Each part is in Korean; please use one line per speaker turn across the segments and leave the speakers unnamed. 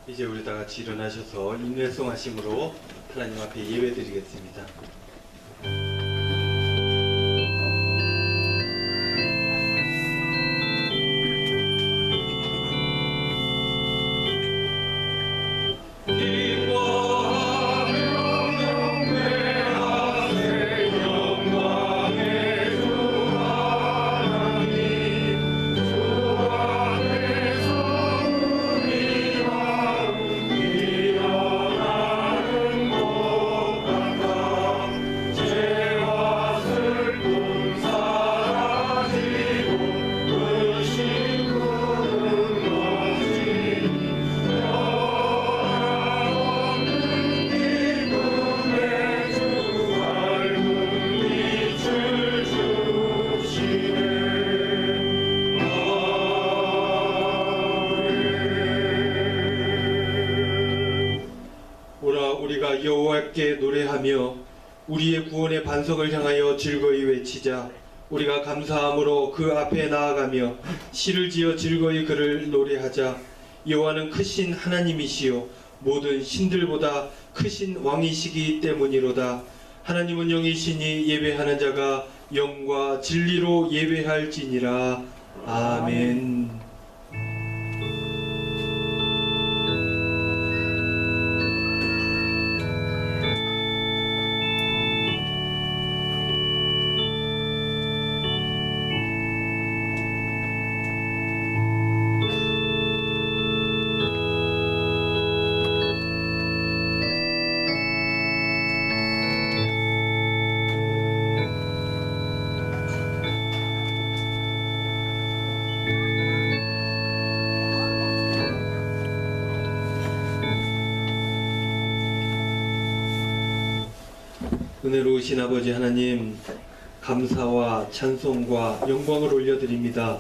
이제 우리 다 같이 일어나셔서 인내송 하심으로 하나님 앞에 예배드리겠습니다. 우리가 여호와께 노래하며 우리의 구원의 반석을 향하여 즐거이 외치자. 우리가 감사함으로 그 앞에 나아가며 시를 지어 즐거이 그를 노래하자. 여호와는 크신 하나님이시요 모든 신들보다 크신 왕이시기 때문이로다. 하나님은 영이시니 예배하는 자가 영과 진리로 예배할지니라. 아멘. 은혜로우신 아버지 하나님, 감사와 찬송과 영광을 올려드립니다.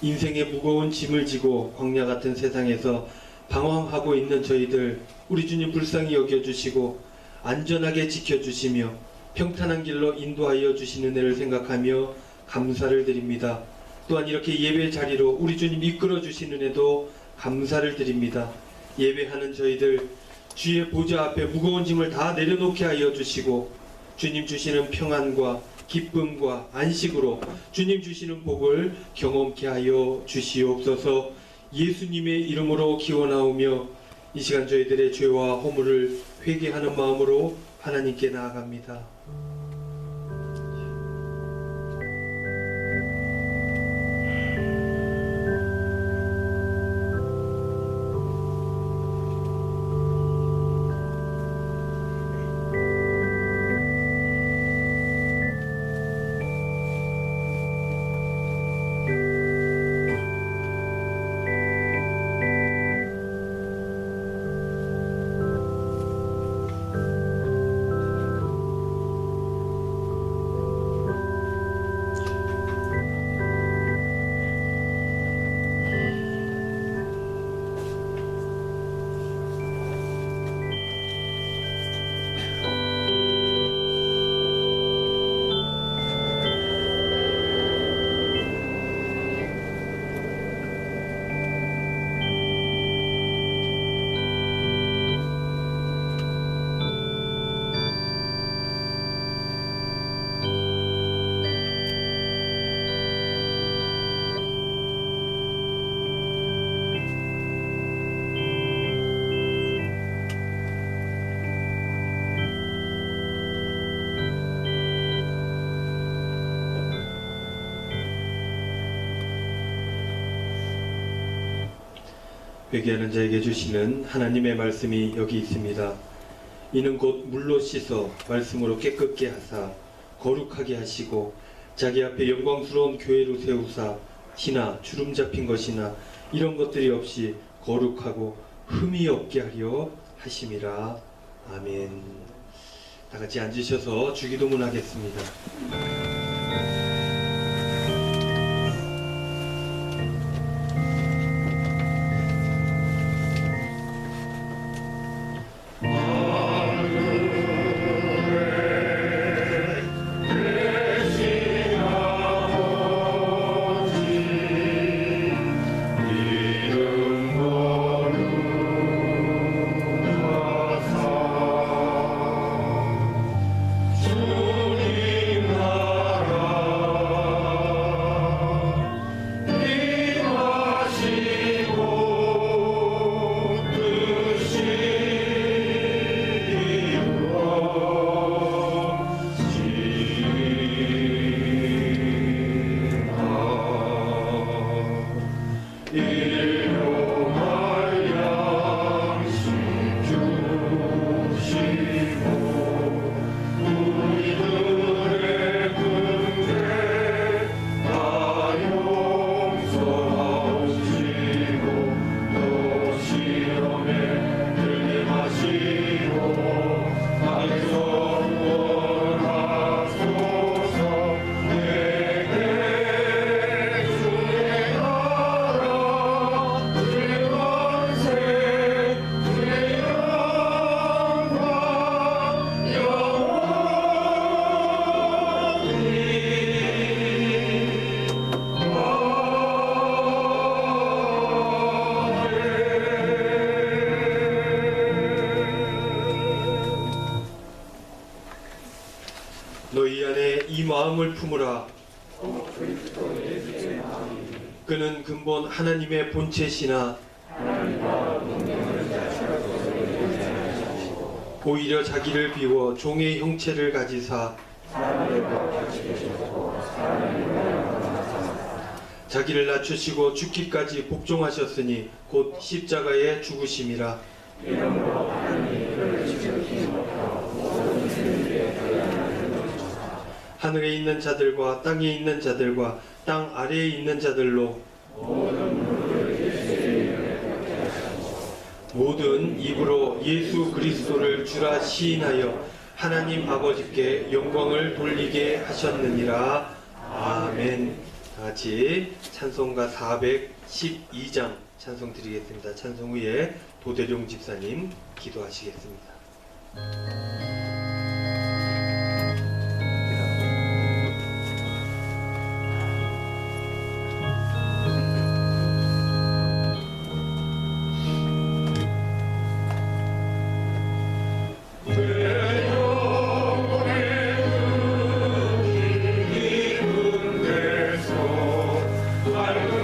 인생의 무거운 짐을 지고 광야 같은 세상에서 방황하고 있는 저희들, 우리 주님 불쌍히 여겨주시고 안전하게 지켜주시며 평탄한 길로 인도하여 주시는 은혜를 생각하며 감사를 드립니다. 또한 이렇게 예배 자리로 우리 주님 이끌어 주시는 은혜도 감사를 드립니다. 예배하는 저희들 주의 보좌 앞에 무거운 짐을 다 내려놓게 하여 주시고 주님 주시는 평안과 기쁨과 안식으로 주님 주시는 복을 경험케 하여 주시옵소서. 예수님의 이름으로 기원하오며 이 시간 저희들의 죄와 허물을 회개하는 마음으로 하나님께 나아갑니다. 회개하는 자에게 주시는 하나님의 말씀이 여기 있습니다. 이는 곧 물로 씻어 말씀으로 깨끗게 하사 거룩하게 하시고 자기 앞에 영광스러운 교회로 세우사 티나 주름 잡힌 것이나 이런 것들이 없이 거룩하고 흠이 없게 하려 하심이라. 아멘. 다 같이 앉으셔서 주기도문 하겠습니다. 마음을 품으라. 그는 근본 하나님의 본체시나 오히려 자기를 비워 종의 형체를 가지사 자기를 낮추시고 죽기까지 복종하셨으니 곧 십자가의 죽으심이라. 하늘에 있는 자들과 땅에 있는 자들과 땅 아래에 있는 자들로 모든 입으로 예수 그리스도를 주라 시인하여 하나님 아버지께 영광을 돌리게 하셨느니라. 아멘. 같이 찬송가 412장 찬송 드리겠습니다. 찬송 후에 도대룡 집사님 기도하시겠습니다.
나를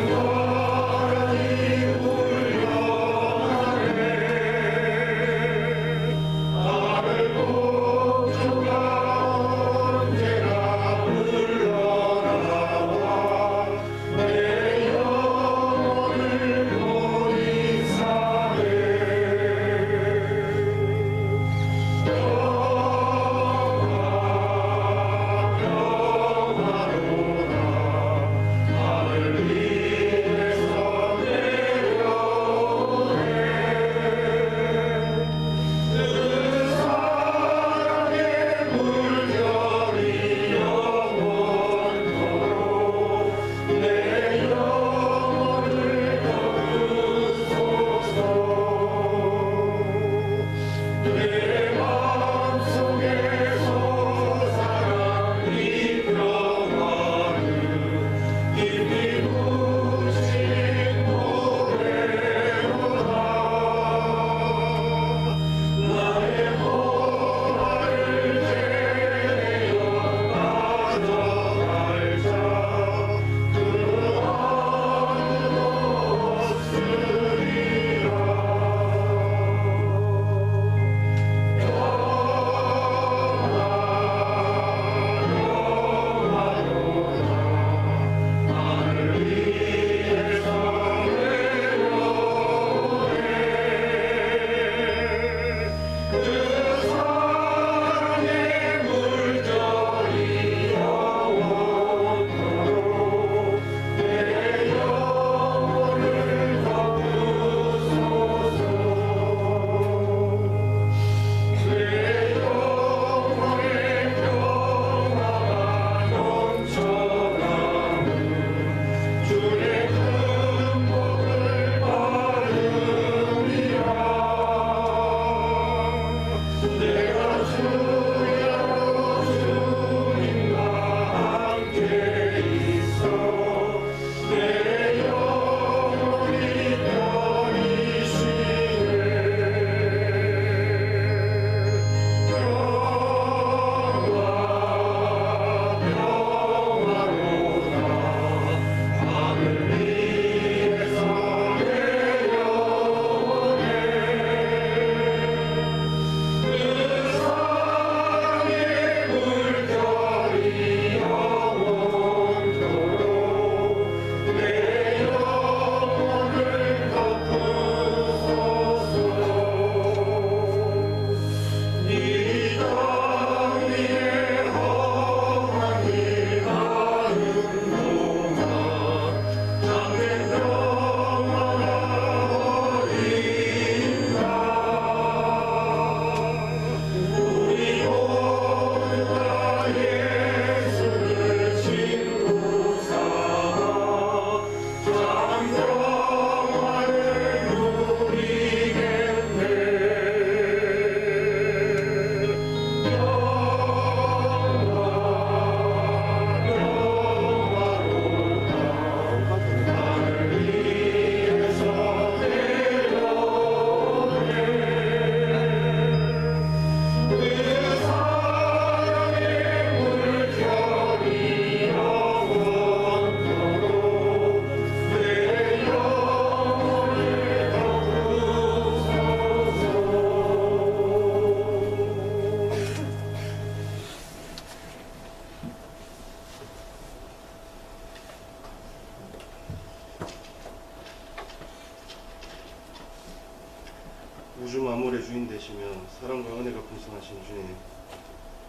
인도하시며 사랑과 은혜가 풍성하신 주님,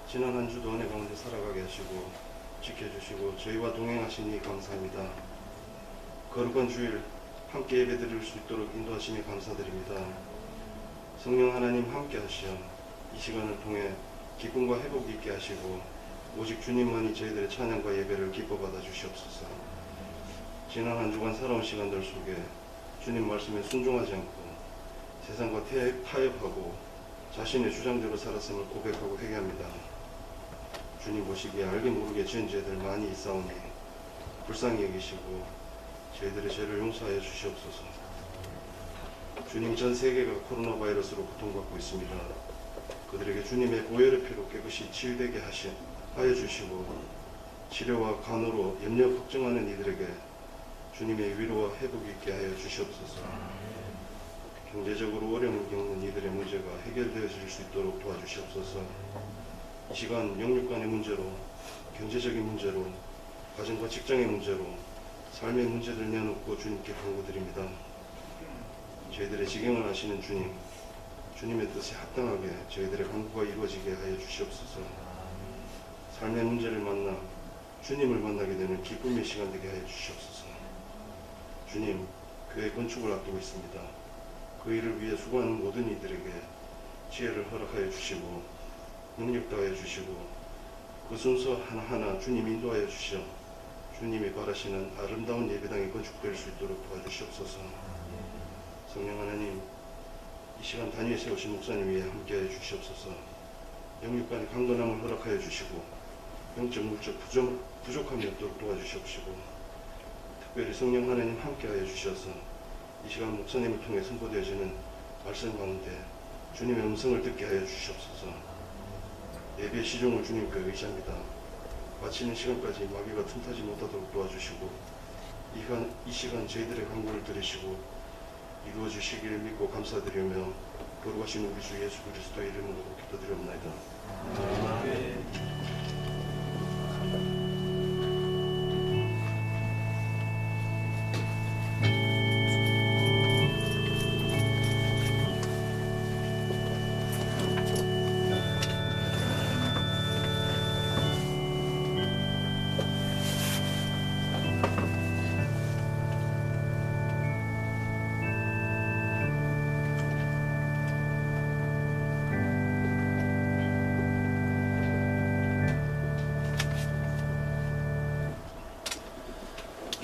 지난 한 주도 은혜 가운데 살아가게 하시고 지켜주시고 저희와 동행하시니 감사합니다. 거룩한 주일 함께 예배드릴 수 있도록 인도하시니 감사드립니다. 성령 하나님 함께 하시어 이 시간을 통해 기쁨과 회복이 있게 하시고 오직 주님만이 저희들의 찬양과 예배를 기뻐 받아 주시옵소서. 지난 한 주간 살아온 시간들 속에 주님 말씀에 순종하지 않고 세상과 타협하고 자신의 주장대로 살았음을 고백하고 회개합니다. 주님 보시기에 알게 모르게 지은 죄들 많이 있사오니 불쌍히 여기시고 저희들의 죄를 용서하여 주시옵소서. 주님, 전 세계가 코로나 바이러스로 고통받고 있습니다. 그들에게 주님의 보혈의 피로 깨끗이 치유되게 하여 주시고 치료와 간호로 염려 걱정하는 이들에게 주님의 위로와 회복이 있게 하여 주시옵소서. 경제적으로 어려움을 겪는 이들의 문제가 해결되어질 수 있도록 도와주시옵소서. 이 시간 영육 간의 문제로, 경제적인 문제로, 가정과 직장의 문제로 삶의 문제들 내놓고 주님께 간구드립니다. 저희들의 지경을 아시는 주님, 주님의 뜻에 합당하게 저희들의 간구가 이루어지게 하여 주시옵소서. 삶의 문제를 만나 주님을 만나게 되는 기쁨의 시간 되게 하여 주시옵소서. 주님, 교회 건축을 앞두고 있습니다. 그 일을 위해 수고하는 모든 이들에게 지혜를 허락하여 주시고 능력 더하여 주시고 그 순서 하나하나 주님 인도하여 주시어 주님이 바라시는 아름다운 예배당이 건축될 수 있도록 도와주시옵소서. 성령 하나님, 이 시간 단위에 세우신 목사님 위에 함께하여 주시옵소서. 영육간의 강건함을 허락하여 주시고 영적 물적 부족함이 없도록 도와주시옵시고 특별히 성령 하나님 함께하여 주셔서 이 시간 목사님을 통해 선포되어지는 말씀 가운데 주님의 음성을 듣게 하여 주시옵소서. 예배의 시종을 주님께 의지합니다. 마치는 시간까지 마귀가 틈타지 못하도록 도와주시고 이 시간 저희들의 간구를 들으시고 이루어 주시기를 믿고 감사드리며 거룩하신 우리 주 예수 그리스도의 이름으로 기도드리옵나이다. 아멘.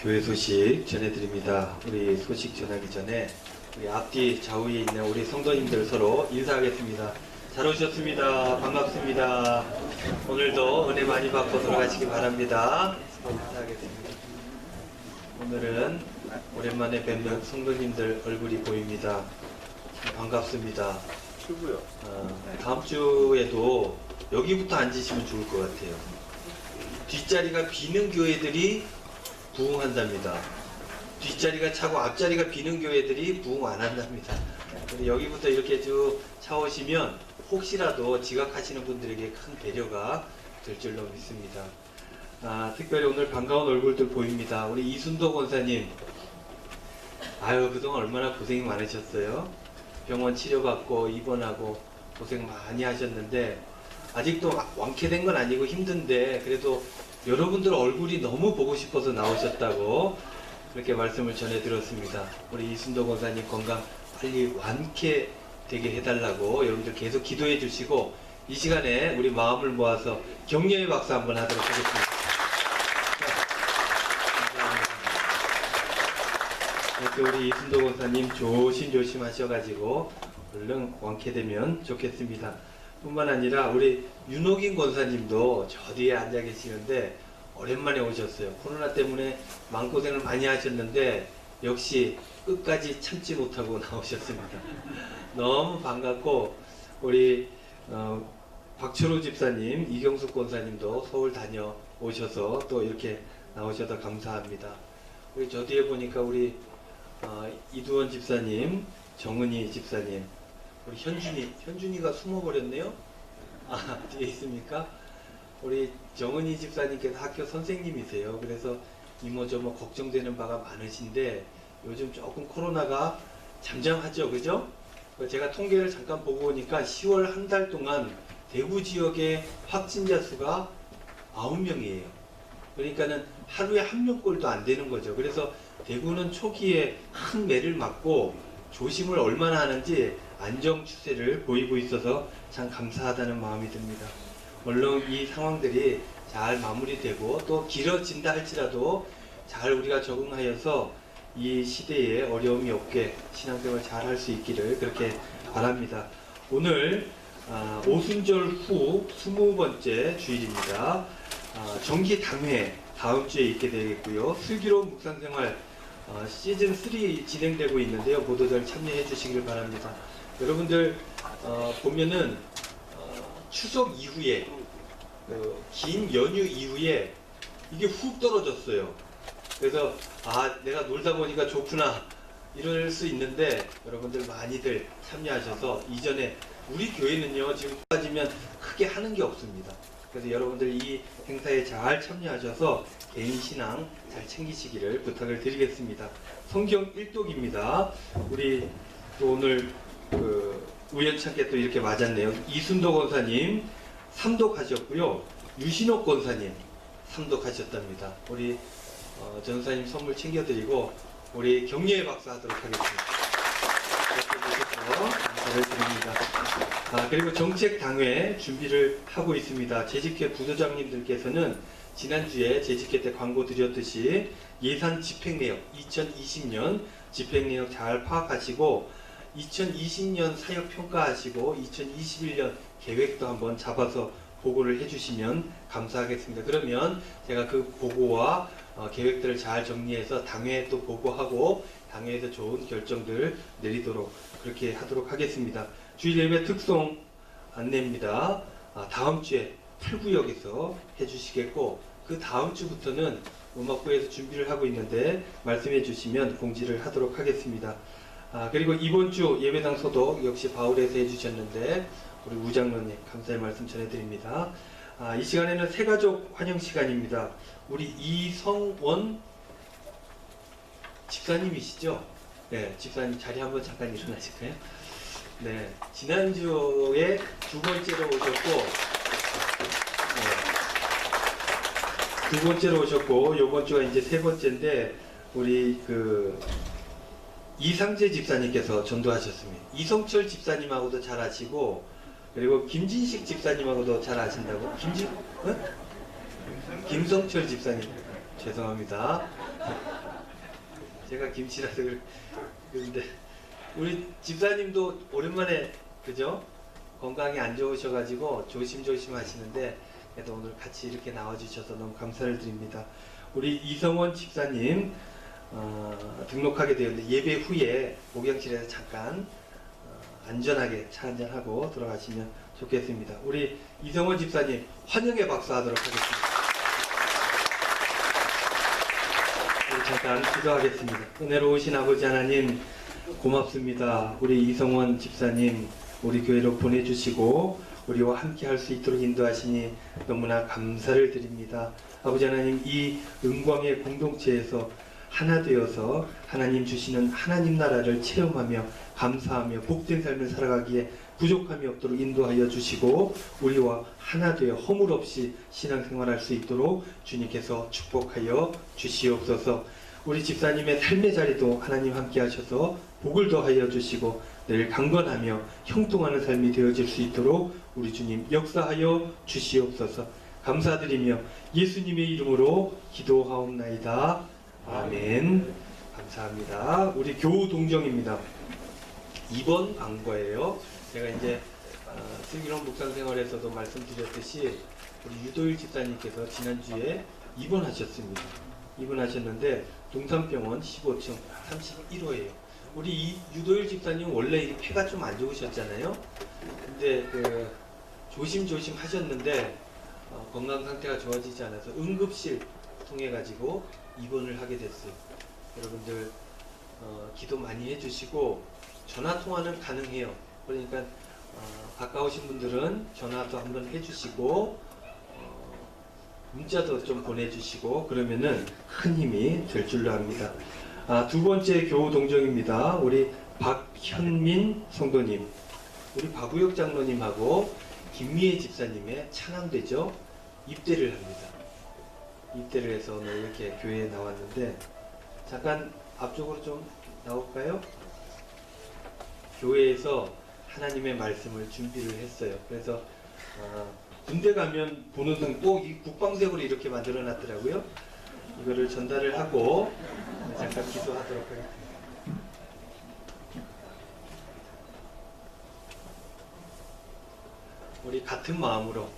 교회 소식 전해드립니다. 우리 소식 전하기 전에 우리 앞뒤 좌우에 있는 우리 성도님들 서로 인사하겠습니다. 잘 오셨습니다. 반갑습니다. 오늘도 은혜 많이 받고 돌아가시기 바랍니다. 인사하겠습니다. 오늘은 오랜만에 뵙는 성도님들 얼굴이 보입니다. 반갑습니다. 다음 주에도 여기부터 앉으시면 좋을 것 같아요. 뒷자리가 비는 교회들이 부흥한답니다. 뒷자리가 차고 앞자리가 비는 교회들이 부흥 안 한답니다. 여기부터 이렇게 쭉 차오시면 혹시라도 지각하시는 분들에게 큰 배려가 될 줄로 믿습니다. 특별히 오늘 반가운 얼굴들 보입니다. 우리 이순도 권사님, 그동안 얼마나 고생이 많으셨어요. 병원 치료받고 입원하고 고생 많이 하셨는데 아직도 완쾌된 건 아니고 힘든데 그래도 여러분들 얼굴이 너무 보고 싶어서 나오셨다고 그렇게 말씀을 전해 들었습니다. 우리 이순도 권사님 건강 빨리 완쾌되게 해달라고 여러분들 계속 기도해 주시고 이 시간에 우리 마음을 모아서 격려의 박수 한번 하도록 하겠습니다. 이렇게 우리 이순도 권사님 조심조심 하셔가지고 얼른 완쾌되면 좋겠습니다. 뿐만 아니라 우리 윤옥인 권사님도 저 뒤에 앉아 계시는데 오랜만에 오셨어요. 코로나 때문에 마음고생을 많이 하셨는데 역시 끝까지 참지 못하고 나오셨습니다. 너무 반갑고 우리 박철호 집사님, 이경숙 권사님도 서울 다녀오셔서 또 이렇게 나오셔서 감사합니다. 우리 저 뒤에 보니까 우리 이두원 집사님, 정은희 집사님, 우리 현준이가 숨어버렸네요. 뒤에 있습니까? 우리 정은희 집사님께서 학교 선생님이세요. 그래서 이모저모 걱정되는 바가 많으신데 요즘 조금 코로나가 잠잠하죠, 그죠? 제가 통계를 잠깐 보고 오니까 10월 한 달 동안 대구 지역의 확진자 수가 9명이에요. 그러니까는 하루에 한 명꼴도 안 되는 거죠. 그래서 대구는 초기에 큰 매를 맞고 조심을 얼마나 하는지 안정 추세를 보이고 있어서 참 감사하다는 마음이 듭니다. 물론 이 상황들이 잘 마무리되고 또 길어진다 할지라도 잘 우리가 적응하여서 이 시대에 어려움이 없게 신앙생활 잘 할 수 있기를 그렇게 바랍니다. 오늘 오순절 후 20번째 주일입니다. 정기 당회 다음 주에 있게 되겠고요. 슬기로운 묵상생활 시즌 3 진행되고 있는데요. 모두들 참여해 주시길 바랍니다. 여러분들 보면은 추석 이후에 긴 연휴 이후에 이게 훅 떨어졌어요. 그래서 내가 놀다 보니까 좋구나 이럴 수 있는데 여러분들 많이들 참여하셔서 이전에 우리 교회는요 지금 빠지면 크게 하는 게 없습니다. 그래서 여러분들 이 행사에 잘 참여하셔서 개인 신앙 잘 챙기시기를 부탁을 드리겠습니다. 성경 1독입니다. 우리 또 오늘 우연찮게 또 이렇게 맞았네요. 이순도 권사님 3독 하셨고요. 유신옥 권사님 3독 하셨답니다. 우리 전사님 선물 챙겨드리고 우리 격려의 박수 하도록 하겠습니다. 이렇게 해주셔서 감사를 드립니다. 그리고 정책당회 준비를 하고 있습니다. 재직회 부도장님들께서는 지난주에 재직회 때 광고 드렸듯이 예산 집행내역 2020년 집행내역 잘 파악하시고 2020년 사역 평가하시고 2021년 계획도 한번 잡아서 보고를 해주시면 감사하겠습니다. 그러면 제가 그 보고와 계획들을 잘 정리해서 당회에 또 보고하고 당회에서 좋은 결정들 내리도록 그렇게 하도록 하겠습니다. 주일 예배 특송 안내입니다. 다음 주에 8구역에서 해주시겠고 그 다음 주부터는 음악부에서 준비를 하고 있는데 말씀해 주시면 공지를 하도록 하겠습니다. 그리고 이번 주 예배당 소독 역시 바울에서 해주셨는데 우리 우장로님 감사의 말씀 전해드립니다. 이 시간에는 새가족 환영 시간입니다. 우리 이성원 집사님이시죠? 네, 집사님 자리 한번 잠깐 일어나실까요? 네, 지난주에 2번째로 오셨고, 요번 주가 이제 3번째인데, 우리 이상재 집사님께서 전도하셨습니다. 이성철 집사님하고도 잘 아시고, 그리고 김진식 집사님하고도 잘 아신다고? 김성철 집사님. 죄송합니다. 제가 김치라서 그런데 우리 집사님도 오랜만에 그죠? 건강이 안 좋으셔가지고 조심조심 하시는데 그래도 오늘 같이 이렇게 나와주셔서 너무 감사를 드립니다. 우리 이성원 집사님 등록하게 되었는데 예배 후에 목욕실에서 잠깐 안전하게 차 한잔하고 돌아가시면 좋겠습니다. 우리 이성원 집사님 환영의 박수 하도록 하겠습니다. 잠깐 기도하겠습니다. 은혜로우신 아버지 하나님 고맙습니다. 우리 이성원 집사님 우리 교회로 보내주시고 우리와 함께 할 수 있도록 인도하시니 너무나 감사를 드립니다. 아버지 하나님 이 은광의 공동체에서 하나 되어서 하나님 주시는 하나님 나라를 체험하며 감사하며 복된 삶을 살아가기에 부족함이 없도록 인도하여 주시고 우리와 하나 되어 허물 없이 신앙생활할 수 있도록 주님께서 축복하여 주시옵소서. 우리 집사님의 삶의 자리도 하나님 함께 하셔서 복을 더하여 주시고 늘 강건하며 형통하는 삶이 되어질 수 있도록 우리 주님 역사하여 주시옵소서. 감사드리며 예수님의 이름으로 기도하옵나이다. 아멘. 감사합니다. 우리 교우 동정입니다. 2번 광고예요. 제가 이제 슬기로운 묵상생활에서도 말씀드렸듯이 우리 유도일 집사님께서 지난주에 입원하셨습니다. 입원하셨는데 동산병원 15층 31호예요. 우리 이 유도일 집사님 원래 폐가 좀 안 좋으셨잖아요. 근데 조심조심 하셨는데 건강 상태가 좋아지지 않아서 응급실 통해 가지고 입원을 하게 됐어요. 여러분들 기도 많이 해주시고 전화 통화는 가능해요. 그러니까 가까우신 분들은 전화도 한번 해주시고 문자도 좀 보내주시고 그러면은 큰 힘이 될 줄로 압니다. 두 번째 교우 동정입니다. 우리 박현민 성도님, 우리 박우혁 장로님하고 김미애 집사님의 차남되죠. 입대를 합니다. 입대를 해서 오늘 이렇게 교회에 나왔는데, 잠깐 앞쪽으로 좀 나올까요? 교회에서 하나님의 말씀을 준비를 했어요. 그래서 군대 가면 보는 등 꼭 이 국방색으로 이렇게 만들어 놨더라고요. 이거를 전달을 하고 잠깐 기도하도록 하겠습니다. 우리 같은 마음으로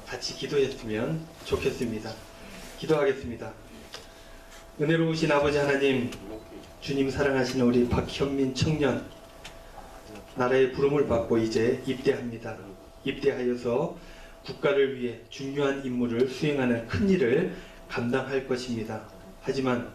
같이 기도했으면 좋겠습니다. 기도하겠습니다. 은혜로우신 아버지 하나님, 주님 사랑하시는 우리 박현민 청년, 나라의 부름을 받고 이제 입대합니다. 입대하여서 국가를 위해 중요한 임무를 수행하는 큰 일을 감당할 것입니다. 하지만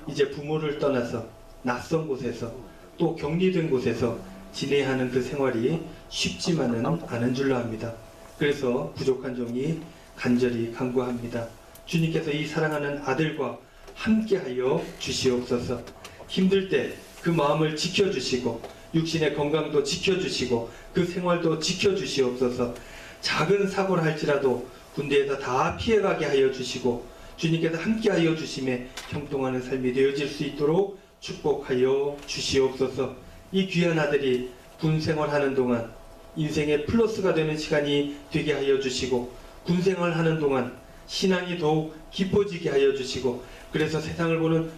이제 부모를 떠나서 낯선 곳에서 또 격리된 곳에서 지내야 하는 그 생활이 쉽지만은 않은 줄로 압니다. 그래서 부족한 종이 간절히 간구합니다. 주님께서 이 사랑하는 아들과 함께하여 주시옵소서. 힘들 때 그 마음을 지켜주시고 육신의 건강도 지켜주시고 그 생활도 지켜주시옵소서. 작은 사고를 할지라도 군대에서 다 피해가게 하여 주시고 주님께서 함께하여 주심에 형통하는 삶이 되어질 수 있도록 축복하여 주시옵소서. 이 귀한 아들이 군 생활하는 동안 인생의 플러스가 되는 시간이 되게 하여 주시고 군 생활하는 동안 신앙이 더욱 깊어지게 하여 주시고 그래서 세상을 보는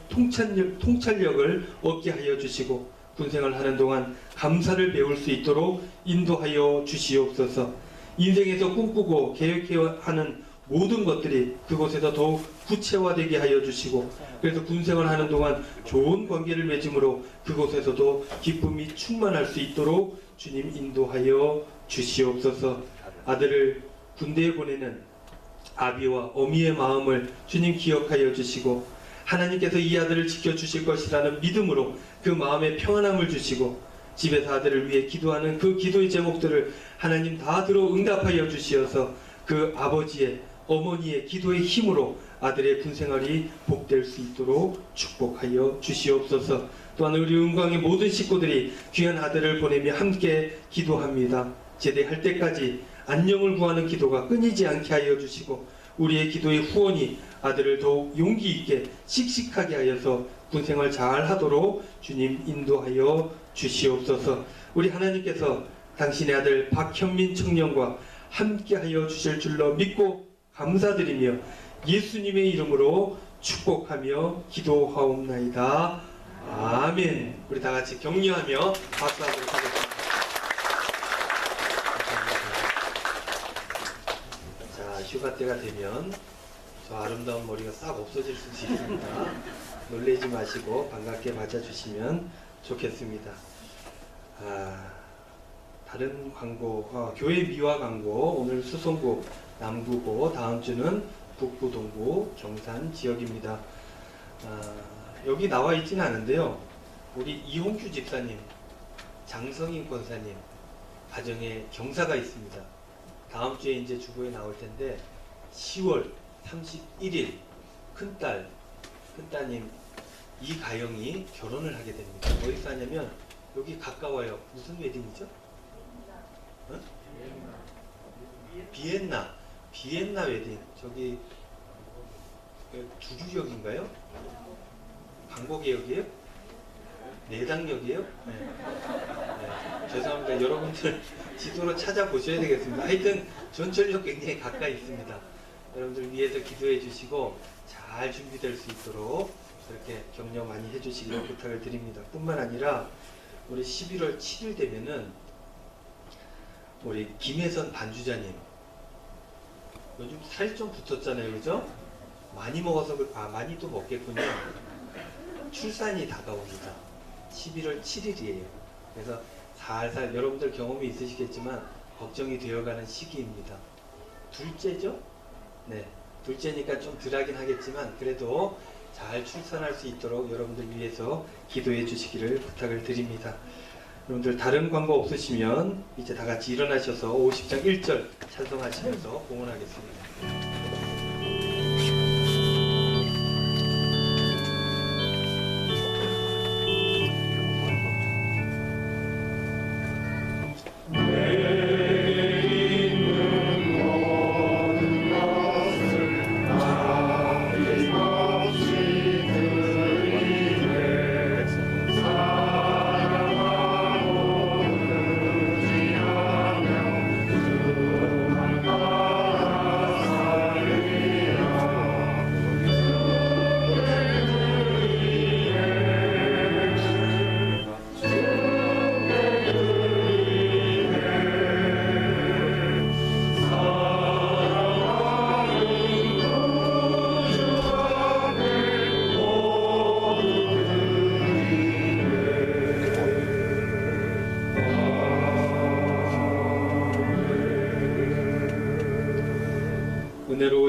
통찰력을 얻게 하여 주시고 군 생활하는 동안 감사를 배울 수 있도록 인도하여 주시옵소서. 인생에서 꿈꾸고 계획해야 하는 모든 것들이 그곳에서 더욱 구체화되게 하여 주시고 그래서 군생활하는 동안 좋은 관계를 맺음으로 그곳에서도 기쁨이 충만할 수 있도록 주님 인도하여 주시옵소서. 아들을 군대에 보내는 아비와 어미의 마음을 주님 기억하여 주시고 하나님께서 이 아들을 지켜주실 것이라는 믿음으로 그 마음에 평안함을 주시고 집에서 아들을 위해 기도하는 그 기도의 제목들을 하나님 다 들어 응답하여 주시어서 그 아버지의 어머니의 기도의 힘으로 아들의 군생활이 복될 수 있도록 축복하여 주시옵소서. 또한 우리 은광의 모든 식구들이 귀한 아들을 보내며 함께 기도합니다. 제대할 때까지 안녕을 구하는 기도가 끊이지 않게 하여 주시고 우리의 기도의 후원이 아들을 더욱 용기 있게 씩씩하게 하여서 군생활 잘 하도록 주님 인도하여 주시옵소서. 우리 하나님께서 당신의 아들 박현민 청년과 함께 하여 주실 줄로 믿고 감사드리며 예수님의 이름으로 축복하며 기도하옵나이다. 아멘. 우리 다 같이 격려하며 박수하도록 하겠습니다. 자, 휴가 때가 되면 저 아름다운 머리가 싹 없어질 수 있습니다. 놀라지 마시고 반갑게 맞아주시면 좋겠습니다. 다른 광고, 교회 미화 광고, 오늘 수성구 남구고 다음 주는 북부, 동구, 경산 지역입니다. 여기 나와 있지는 않은데요. 우리 이홍규 집사님, 장성인 권사님 가정에 경사가 있습니다. 다음 주에 이제 주보에 나올 텐데 10월 31일 큰따님 이 가영이 결혼을 하게 됩니다. 어디서 하냐면 여기 가까워요. 무슨 웨딩이죠? 어? 비엔나 웨딩. 저기 두주역인가요? 광고개역이에요? 내당역이에요? 네. 죄송합니다. 여러분들 지도로 찾아보셔야 되겠습니다. 하여튼 전철역 굉장히 가까이 있습니다. 여러분들 위해서 기도해 주시고 잘 준비될 수 있도록 그렇게 격려 많이 해주시기를 부탁을 드립니다. 뿐만 아니라 우리 11월 7일 되면은 우리 김혜선 반주자님 요즘 살이 좀 붙었잖아요, 그죠? 많이 먹어서 많이 또 먹겠군요. 출산이 다가옵니다. 11월 7일이에요. 그래서 살살 여러분들 경험이 있으시겠지만 걱정이 되어가는 시기입니다. 둘째죠? 네, 둘째니까 좀 덜하긴 하겠지만 그래도 잘 출산할 수 있도록 여러분들 위해서 기도해 주시기를 부탁을 드립니다. 여러분들 다른 광고 없으시면 이제 다 같이 일어나셔서 50장 1절 찬송하시면서 봉헌하겠습니다.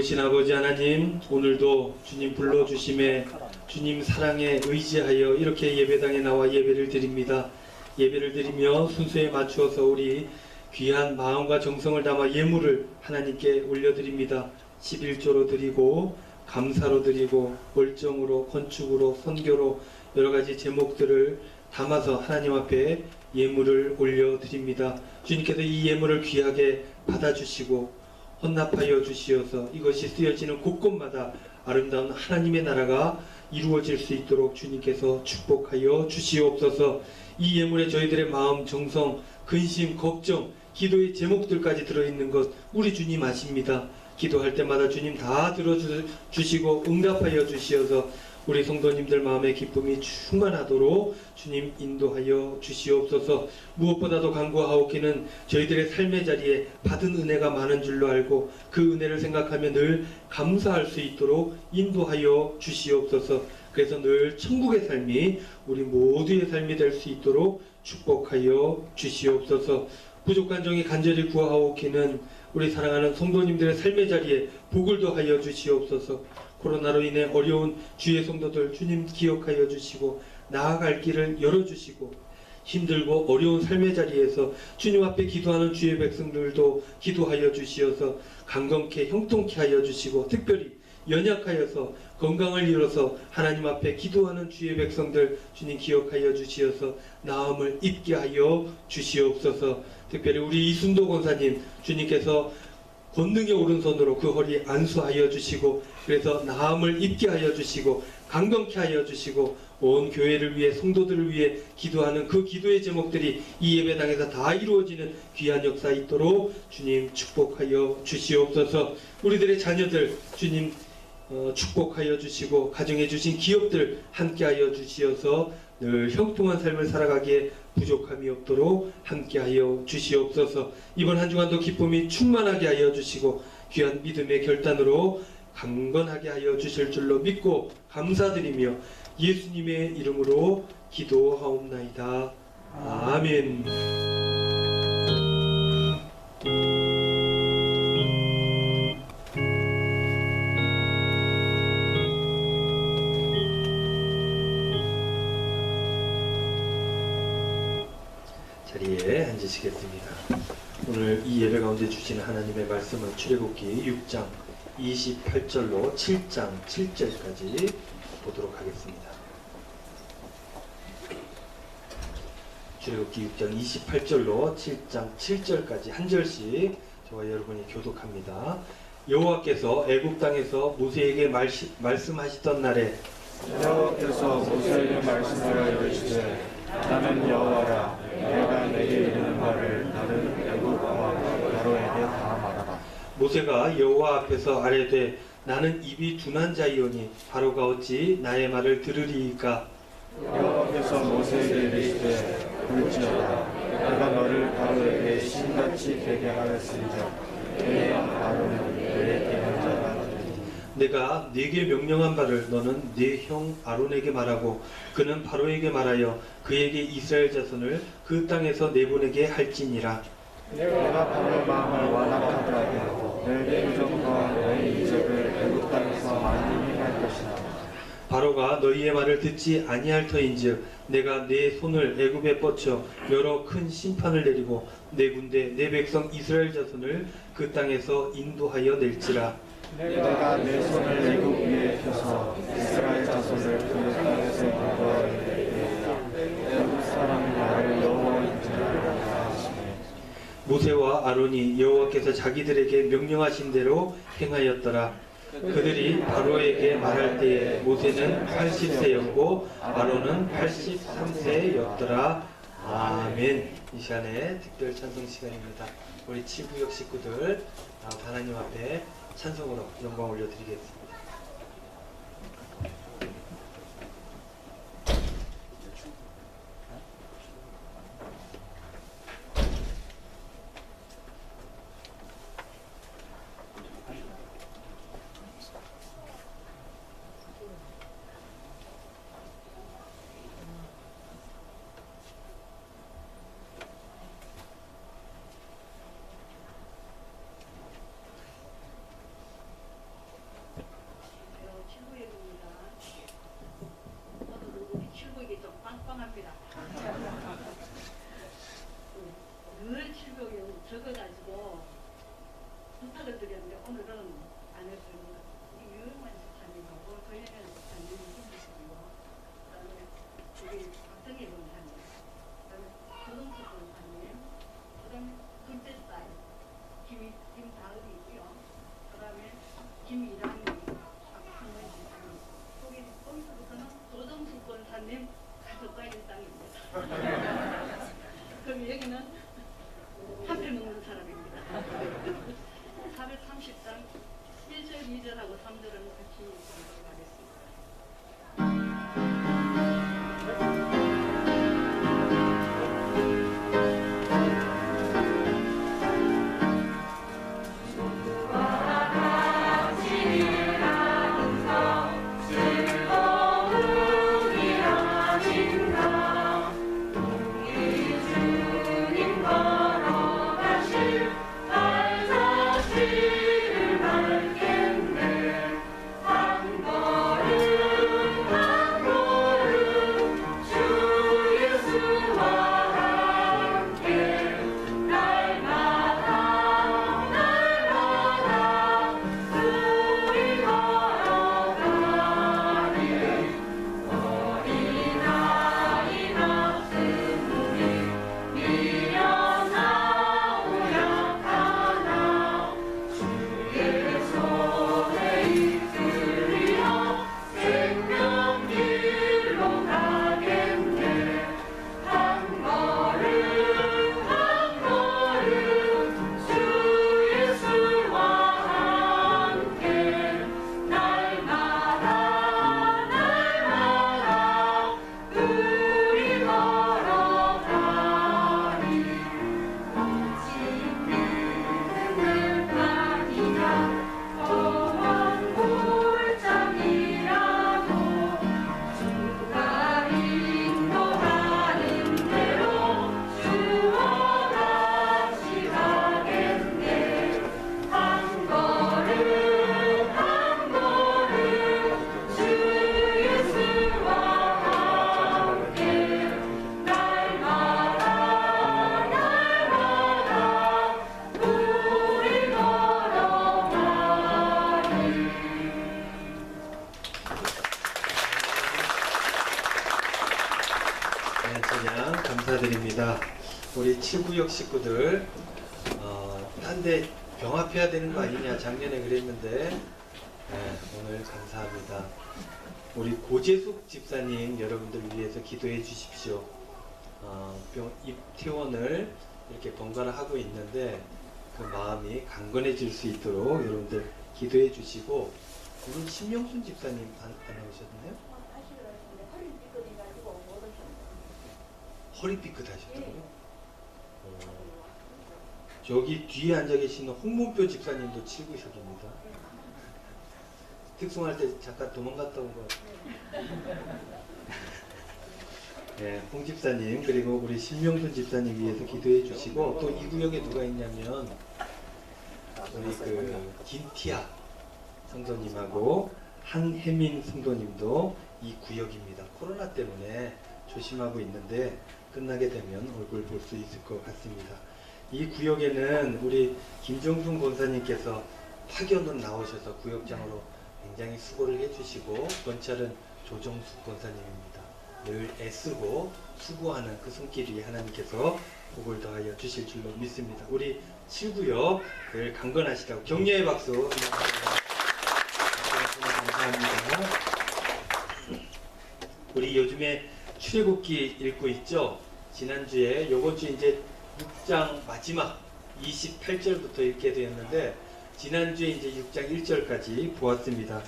좋으신 아버지 하나님, 오늘도 주님 불러주심에 주님 사랑에 의지하여 이렇게 예배당에 나와 예배를 드립니다. 예배를 드리며 순서에 맞추어서 우리 귀한 마음과 정성을 담아 예물을 하나님께 올려드립니다. 11조로 드리고 감사로 드리고 월정으로 건축으로 선교로 여러가지 제목들을 담아서 하나님 앞에 예물을 올려드립니다. 주님께서 이 예물을 귀하게 받아주시고 헌납하여 주시어서 이것이 쓰여지는 곳곳마다 아름다운 하나님의 나라가 이루어질 수 있도록 주님께서 축복하여 주시옵소서. 이 예물에 저희들의 마음, 정성, 근심, 걱정, 기도의 제목들까지 들어있는 것 우리 주님 아십니다. 기도할 때마다 주님 다 들어주시고 응답하여 주시어서 우리 성도님들 마음의 기쁨이 충만하도록 주님 인도하여 주시옵소서. 무엇보다도 간구하옵기는 저희들의 삶의 자리에 받은 은혜가 많은 줄로 알고 그 은혜를 생각하며 늘 감사할 수 있도록 인도하여 주시옵소서. 그래서 늘 천국의 삶이 우리 모두의 삶이 될 수 있도록 축복하여 주시옵소서. 부족한 종이 간절히 구하옵기는 우리 사랑하는 성도님들의 삶의 자리에 복을 더하여 주시옵소서. 코로나로 인해 어려운 주의 성도들 주님 기억하여 주시고 나아갈 길을 열어주시고 힘들고 어려운 삶의 자리에서 주님 앞에 기도하는 주의 백성들도 기도하여 주시어서 강건케 형통케 하여 주시고 특별히 연약하여서 건강을 잃어서 하나님 앞에 기도하는 주의 백성들 주님 기억하여 주시어서 나음을 입게 하여 주시옵소서. 특별히 우리 이순도 권사님 주님께서 권능의 오른손으로 그 허리 안수하여 주시고 그래서 나음을 입게 하여 주시고 강건케 하여 주시고 온 교회를 위해 성도들을 위해 기도하는 그 기도의 제목들이 이 예배당에서 다 이루어지는 귀한 역사 있도록 주님 축복하여 주시옵소서. 우리들의 자녀들 주님 축복하여 주시고 가정해 주신 기업들 함께하여 주시어서 늘 형통한 삶을 살아가기에 부족함이 없도록 함께하여 주시옵소서. 이번 한 주간도 기쁨이 충만하게 하여 주시고 귀한 믿음의 결단으로 강건하게 하여 주실 줄로 믿고 감사드리며 예수님의 이름으로 기도하옵나이다. 아멘. 자리에 앉으시겠습니다. 오늘 이 예배 가운데 주시는 하나님의 말씀은 출애굽기 6장 28절로 7장 7절까지 보도록 하겠습니다. 출애굽기 6장 28절로 7장 7절까지 한 절씩 저와 여러분이 교독합니다. 여호와께서 애굽 땅에서 모세에게 말씀하시던 날에
여호와께서 모세에게 말씀하여 이르시되 나는 여호와라 내가 내게 이르는 말을 나는 애굽 왕 바로에게 다 말하라.
모세가 여호와 앞에서 아뢰되 나는 입이 둔한 자이오니 바로가 어찌 나의 말을 들으리이까.
여호와께서 모세에게 이르시되 볼지어다 내가 너를 바로에게 신같이 되게 하였으리라. 내 아론은 내게 한 자라.
내가 네게 명령한 바를 너는 네 형 아론에게 말하고 그는 바로에게 말하여 그에게 이스라엘 자손을 그 땅에서 내보내게 할지니라.
내가 바로의 마음을 완악하게 하고 내 부정과 내 이적을 애굽 땅에서 많이 행할 것이라.
바로가 너희의 말을 듣지 아니할 터인즉 내가 내 손을 애굽에 뻗쳐 여러 큰 심판을 내리고 내 군대 내 백성 이스라엘 자손을 그 땅에서 인도하여 낼지라.
내가 내 손을 애굽 위에 펴서 이스라엘 자손을 그 땅에서 인도하여 내리리라. 애굽 사람이 나를 여호와인 줄 알라 하시니.
모세와 아론이 여호와께서 자기들에게 명령하신 대로 행하였더라. 그들이 바로에게 말할 때에 모세는 80세였고 아론은 83세였더라. 아멘. 이 시간에 특별 찬송 시간입니다. 우리 지구역 식구들 하나님 앞에 찬송으로 영광 올려드리겠습니다. 감사드립니다. 우리 7구역 식구들 딴 데 병합해야 되는 거 아니냐 작년에 그랬는데 오늘 감사합니다. 우리 고재숙 집사님 여러분들 위해서 기도해 주십시오. 입퇴원을 이렇게 번갈아 하고 있는데 그 마음이 강건해질 수 있도록 여러분들 기도해 주시고, 우리 신명순 집사님 안 나오셨나요? 허리 삐끗하셨다고요? 저기 뒤에 앉아 계시는 홍문표 집사님도 7구역입니다. 특송할 때 잠깐 도망갔다 온 거. 네, 홍 집사님 그리고 우리 신명순 집사님 위해서 기도해 주시고, 또 이 구역에 누가 있냐면 우리 그 김티아 성도님하고 한혜민 성도님도 이 구역입니다. 코로나 때문에 조심하고 있는데 끝나게 되면 얼굴 볼 수 있을 것 같습니다. 이 구역에는 우리 김정순 권사님께서 파견은 나오셔서 구역장으로 굉장히 수고를 해주시고, 권찰은 조정숙 권사님입니다. 늘 애쓰고 수고하는 그 손길이 하나님께서 복을 더하여 주실 줄로 믿습니다. 우리 7구역 늘 강건하시라고 격려의 박수 감사합니다. 우리 요즘에 출애굽기 읽고 있죠? 지난주에 요번 주 이제 6장 마지막 28절부터 읽게 되었는데, 지난주에 이제 6장 1절까지 보았습니다.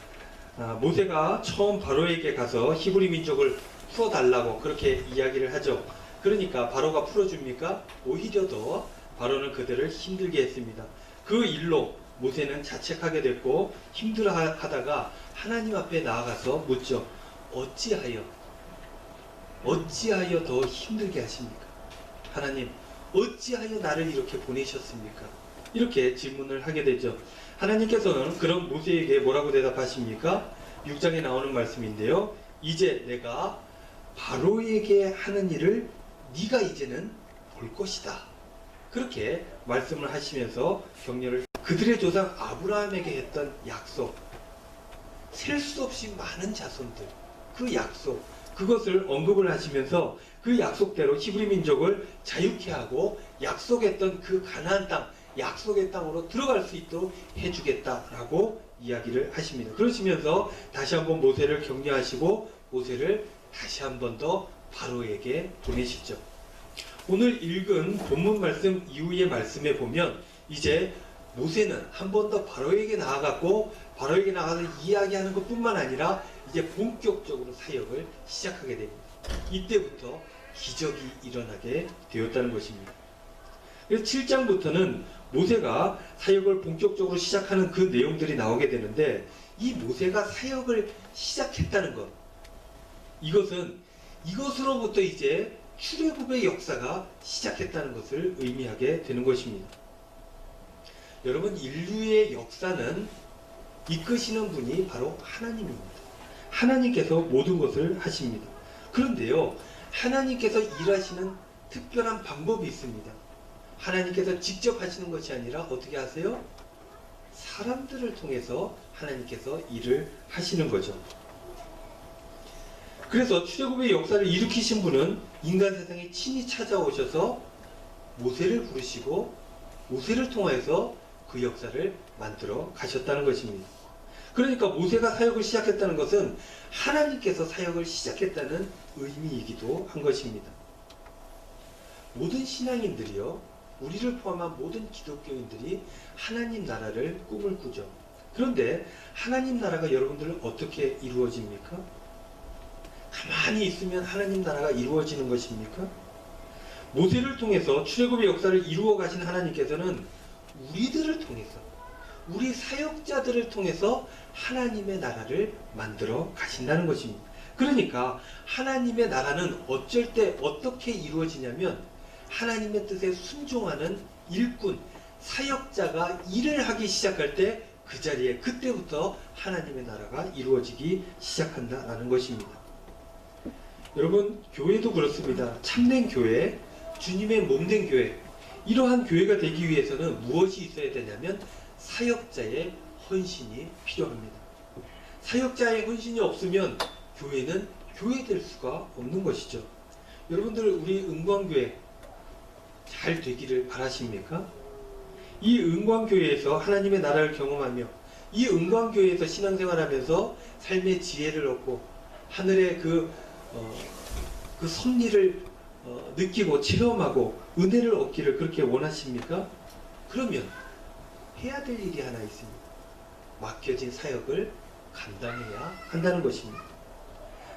모세가 처음 바로에게 가서 히브리 민족을 풀어달라고 그렇게 이야기를 하죠. 그러니까 바로가 풀어줍니까? 오히려 더 바로는 그들을 힘들게 했습니다. 그 일로 모세는 자책하게 됐고 힘들어하다가 하나님 앞에 나아가서 묻죠. 어찌하여 더 힘들게 하십니까? 하나님, 어찌하여 나를 이렇게 보내셨습니까? 이렇게 질문을 하게 되죠. 하나님께서는 그런 모세에게 뭐라고 대답하십니까? 6장에 나오는 말씀인데요. 이제 내가 바로에게 하는 일을 네가 이제는 볼 것이다. 그렇게 말씀을 하시면서 격려를, 그들의 조상 아브라함에게 했던 약속, 셀 수 없이 많은 자손들, 그 약속, 그것을 언급을 하시면서 그 약속대로 히브리 민족을 자유케 하고 약속했던 그 가나안 땅, 약속의 땅으로 들어갈 수 있도록 해주겠다라고 이야기를 하십니다. 그러시면서 다시 한번 모세를 격려하시고 모세를 다시 한번 더 바로에게 보내시죠. 오늘 읽은 본문 말씀 이후의 말씀에 보면 이제 모세는 한 번 더 바로에게 나아갔고, 바로에게 나가서 이야기하는 것뿐만 아니라 이제 본격적으로 사역을 시작하게 됩니다. 이때부터 기적이 일어나게 되었다는 것입니다. 그래서 7장부터는 모세가 사역을 본격적으로 시작하는 그 내용들이 나오게 되는데, 이 모세가 사역을 시작했다는 것, 이것으로부터 이제 출애굽의 역사가 시작했다는 것을 의미하게 되는 것입니다. 여러분, 인류의 역사는 이끄시는 분이 바로 하나님입니다. 하나님께서 모든 것을 하십니다. 그런데요, 하나님께서 일하시는 특별한 방법이 있습니다. 하나님께서 직접 하시는 것이 아니라 어떻게 하세요? 사람들을 통해서 하나님께서 일을 하시는 거죠. 그래서 출애굽의 역사를 일으키신 분은 인간 세상에 친히 찾아오셔서 모세를 부르시고 모세를 통해서 그 역사를 만들어 가셨다는 것입니다. 그러니까 모세가 사역을 시작했다는 것은 하나님께서 사역을 시작했다는 의미이기도 한 것입니다. 모든 신앙인들이요, 우리를 포함한 모든 기독교인들이 하나님 나라를 꿈을 꾸죠. 그런데 하나님 나라가 여러분들은 어떻게 이루어집니까? 가만히 있으면 하나님 나라가 이루어지는 것입니까? 모세를 통해서 출애굽의 역사를 이루어 가신 하나님께서는 우리들을 통해서, 우리 사역자들을 통해서 하나님의 나라를 만들어 가신다는 것입니다. 그러니까 하나님의 나라는 어쩔 때 어떻게 이루어지냐면, 하나님의 뜻에 순종하는 일꾼, 사역자가 일을 하기 시작할 때 그 자리에 그때부터 하나님의 나라가 이루어지기 시작한다라는 것입니다. 여러분, 교회도 그렇습니다. 참된 교회, 주님의 몸된 교회, 이러한 교회가 되기 위해서는 무엇이 있어야 되냐면 사역자의 헌신이 필요합니다. 사역자의 헌신이 없으면 교회는 교회될 수가 없는 것이죠. 여러분들 우리 은광교회 잘 되기를 바라십니까? 이 은광교회에서 하나님의 나라를 경험하며 이 은광교회에서 신앙생활하면서 삶의 지혜를 얻고 하늘의 그 섭리를 느끼고 체험하고 은혜를 얻기를 그렇게 원하십니까? 그러면 해야 될 일이 하나 있습니다. 맡겨진 사역을 감당해야 한다는 것입니다.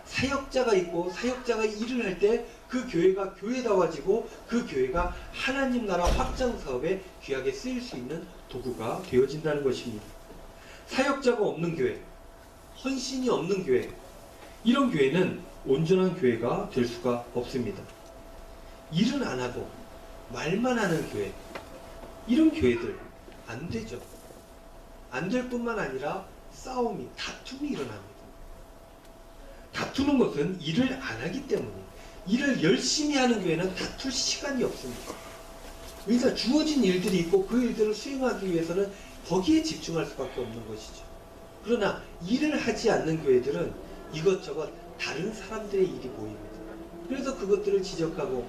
사역자가 있고 사역자가 일을 할 때 그 교회가 교회다워지고 그 교회가 하나님 나라 확장 사업에 귀하게 쓰일 수 있는 도구가 되어진다는 것입니다. 사역자가 없는 교회, 헌신이 없는 교회, 이런 교회는 온전한 교회가 될 수가 없습니다. 일은 안 하고 말만 하는 교회, 이런 교회들 안 되죠. 안 될 뿐만 아니라 싸움이, 다툼이 일어납니다. 다투는 것은 일을 안 하기 때문이에요. 일을 열심히 하는 교회는 다툴 시간이 없습니다. 그러니까 주어진 일들이 있고 그 일들을 수행하기 위해서는 거기에 집중할 수밖에 없는 것이죠. 그러나 일을 하지 않는 교회들은 이것저것 다른 사람들의 일이 보입니다. 그래서 그것들을 지적하고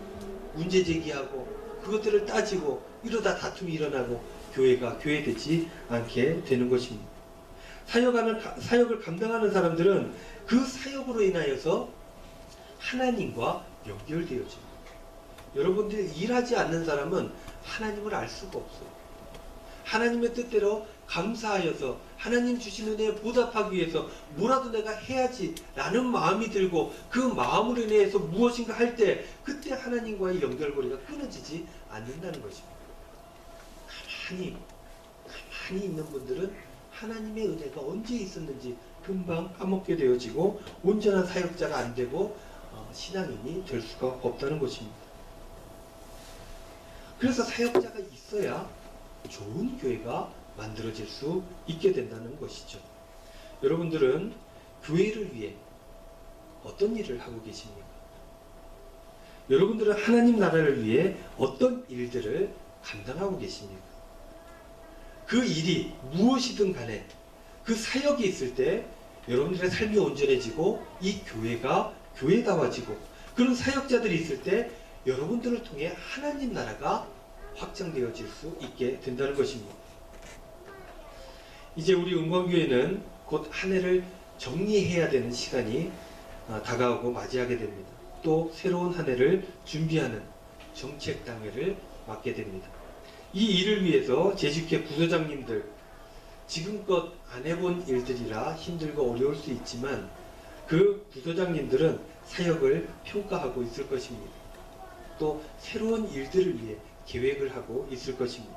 문제 제기하고 그것들을 따지고 이러다 다툼이 일어나고 교회가 교회되지 않게 되는 것입니다. 사역을 감당하는 사람들은 그 사역으로 인하여서 하나님과 연결되어집니다. 여러분들이 일하지 않는 사람은 하나님을 알 수가 없어요. 하나님의 뜻대로 감사하여서 하나님 주신 은혜에 보답하기 위해서 뭐라도 내가 해야지 라는 마음이 들고 그 마음으로 인해서 무엇인가 할 때 그때 하나님과의 연결고리가 끊어지지 않는다는 것입니다. 가만히 있는 분들은 하나님의 은혜가 언제 있었는지 금방 까먹게 되어지고 온전한 사역자가 안 되고 신앙인이 될 수가 없다는 것입니다. 그래서 사역자가 있어야 좋은 교회가 만들어질 수 있게 된다는 것이죠. 여러분들은 교회를 위해 어떤 일을 하고 계십니까? 여러분들은 하나님 나라를 위해 어떤 일들을 감당하고 계십니까? 그 일이 무엇이든 간에 그 사역이 있을 때 여러분들의 삶이 온전해지고 이 교회가 교회다워지고 그런 사역자들이 있을 때 여러분들을 통해 하나님 나라가 확장되어질 수 있게 된다는 것입니다. 이제 우리 은광교회는 곧 한 해를 정리해야 되는 시간이 다가오고 맞이하게 됩니다. 또 새로운 한 해를 준비하는 정책당회를 맡게 됩니다. 이 일을 위해서 재직회 부서장님들 지금껏 안 해본 일들이라 힘들고 어려울 수 있지만 그 부서장님들은 사역을 평가하고 있을 것입니다. 또 새로운 일들을 위해 계획을 하고 있을 것입니다.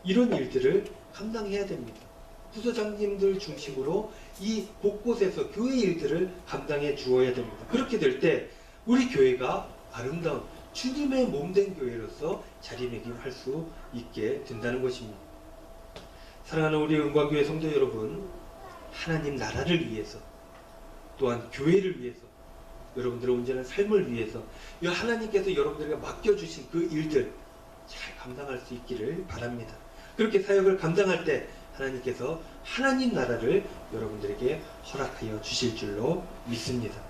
이런 일들을 감당해야 됩니다. 부서장님들 중심으로 이 곳곳에서 교회 일들을 감당해 주어야 됩니다. 그렇게 될 때 우리 교회가 아름다운 주님의 몸된 교회로서 자리매김할 수 있게 된다는 것입니다. 사랑하는 우리 은광교회 성도 여러분, 하나님 나라를 위해서 또한 교회를 위해서 여러분들의 온전한 삶을 위해서 이 하나님께서 여러분들에게 맡겨주신 그 일들 잘 감당할 수 있기를 바랍니다. 그렇게 사역을 감당할 때 하나님께서 하나님 나라를 여러분들에게 허락하여 주실 줄로 믿습니다.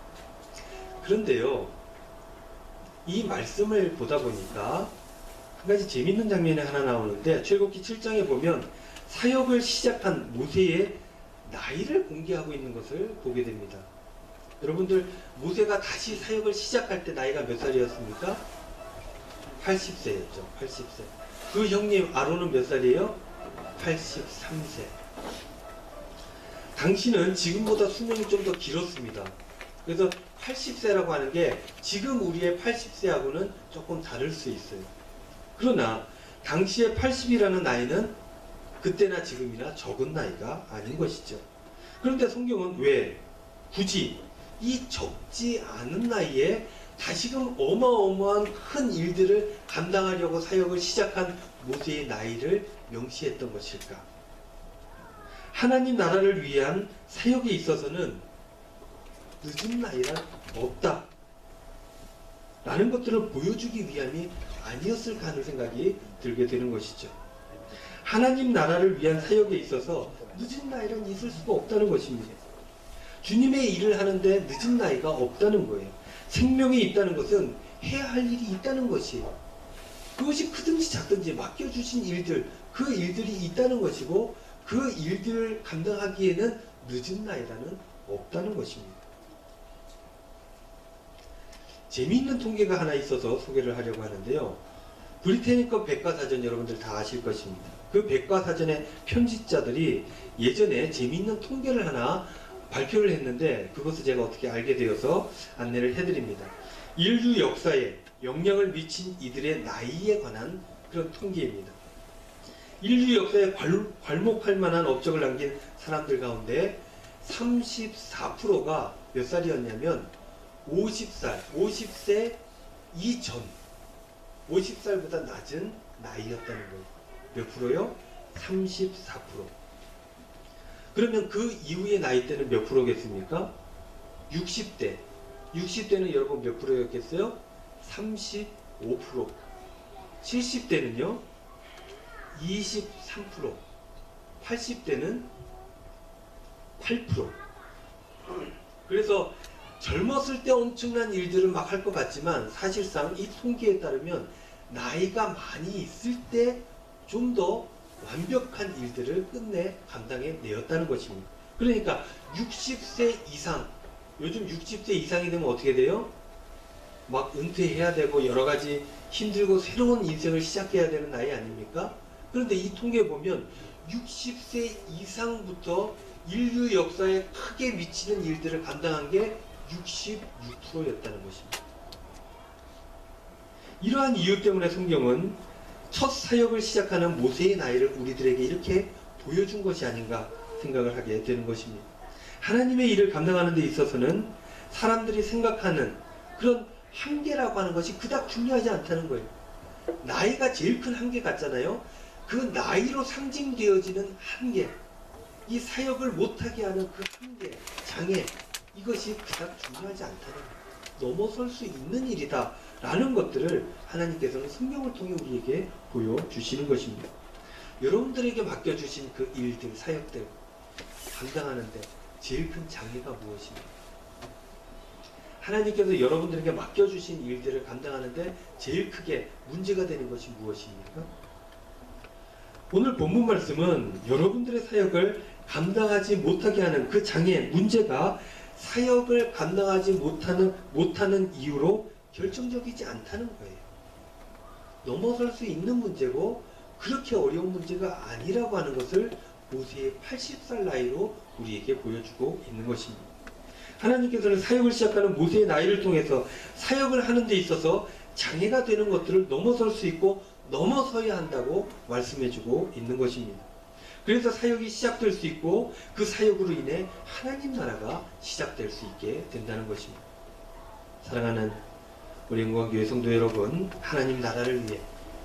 그런데요, 이 말씀을 보다 보니까 한 가지 재밌는 장면이 하나 나오는데 출애굽기 7장에 보면 사역을 시작한 모세의 나이를 공개하고 있는 것을 보게 됩니다. 여러분들 모세가 다시 사역을 시작할 때 나이가 몇 살이었습니까? 80세였죠. 80세. 그 형님 아론은 몇 살이에요? 83세. 당시는 지금보다 수명이 좀 더 길었습니다. 그래서 80세라고 하는 게 지금 우리의 80세하고는 조금 다를 수 있어요. 그러나 당시에 80이라는 나이는 그때나 지금이나 적은 나이가 아닌 것이죠. 그런데 성경은 왜 굳이 이 적지 않은 나이에 다시금 어마어마한 큰 일들을 감당하려고 사역을 시작한 모세의 나이를 명시했던 것일까? 하나님 나라를 위한 사역에 있어서는 늦은 나이란 없다 라는 것들을 보여주기 위함이 아니었을까 하는 생각이 들게 되는 것이죠. 하나님 나라를 위한 사역에 있어서 늦은 나이란 있을 수가 없다는 것입니다. 주님의 일을 하는데 늦은 나이가 없다는 거예요. 생명이 있다는 것은 해야 할 일이 있다는 것이에요. 그것이 크든지 작든지 맡겨주신 일들, 그 일들이 있다는 것이고 그 일들을 감당하기에는 늦은 나이라는 없다는 것입니다. 재미있는 통계가 하나 있어서 소개를 하려고 하는데요. 브리테니커 백과사전 여러분들 다 아실 것입니다. 그 백과사전의 편집자들이 예전에 재미있는 통계를 하나 발표를 했는데 그것을 제가 어떻게 알게 되어서 안내를 해드립니다. 인류 역사에 영향을 미친 이들의 나이에 관한 그런 통계입니다. 인류 역사에 괄목할 만한 업적을 남긴 사람들 가운데 34%가 몇 살이었냐면 50세 이전, 50살보다 낮은 나이였다는 거예요. 몇 프로요? 34%. 그러면 그 이후의 나이대는 몇 프로겠습니까? 60대. 60대는 여러분 몇 프로였겠어요? 35%. 70대는요? 23%. 80대는 8%. 그래서 젊었을 때 엄청난 일들을 막 할 것 같지만 사실상 이 통계에 따르면 나이가 많이 있을 때 좀 더 완벽한 일들을 끝내 감당해 내었다는 것입니다. 그러니까 60세 이상, 요즘 60세 이상이 되면 어떻게 돼요? 막 은퇴해야 되고 여러 가지 힘들고 새로운 인생을 시작해야 되는 나이 아닙니까? 그런데 이 통계에 보면 60세 이상부터 인류 역사에 크게 미치는 일들을 감당한 게 66%였다는 것입니다. 이러한 이유 때문에 성경은 첫 사역을 시작하는 모세의 나이를 우리들에게 이렇게 보여준 것이 아닌가 생각을 하게 되는 것입니다. 하나님의 일을 감당하는 데 있어서는 사람들이 생각하는 그런 한계라고 하는 것이 그닥 중요하지 않다는 거예요. 나이가 제일 큰 한계 같잖아요. 그 나이로 상징되어지는 한계, 이 사역을 못하게 하는 그 한계, 장애, 이것이 그닥 중요하지 않다는 거예요. 넘어설 수 있는 일이다 라는 것들을 하나님께서는 성경을 통해 우리에게 보여주시는 것입니다. 여러분들에게 맡겨주신 그 일들, 사역들 감당하는데 제일 큰 장애가 무엇입니까? 하나님께서 여러분들에게 맡겨주신 일들을 감당하는데 제일 크게 문제가 되는 것이 무엇입니까? 오늘 본문 말씀은 여러분들의 사역을 감당하지 못하게 하는 그 장애, 문제가 사역을 감당하지 못하는 이유로 결정적이지 않다는 거예요. 넘어설 수 있는 문제고 그렇게 어려운 문제가 아니라고 하는 것을 모세의 80살 나이로 우리에게 보여주고 있는 것입니다. 하나님께서는 사역을 시작하는 모세의 나이를 통해서 사역을 하는 데 있어서 장애가 되는 것들을 넘어설 수 있고 넘어서야 한다고 말씀해주고 있는 것입니다. 그래서 사역이 시작될 수 있고 그 사역으로 인해 하나님 나라가 시작될 수 있게 된다는 것입니다. 사랑하는 우리 영광교회 성도 여러분, 하나님 나라를 위해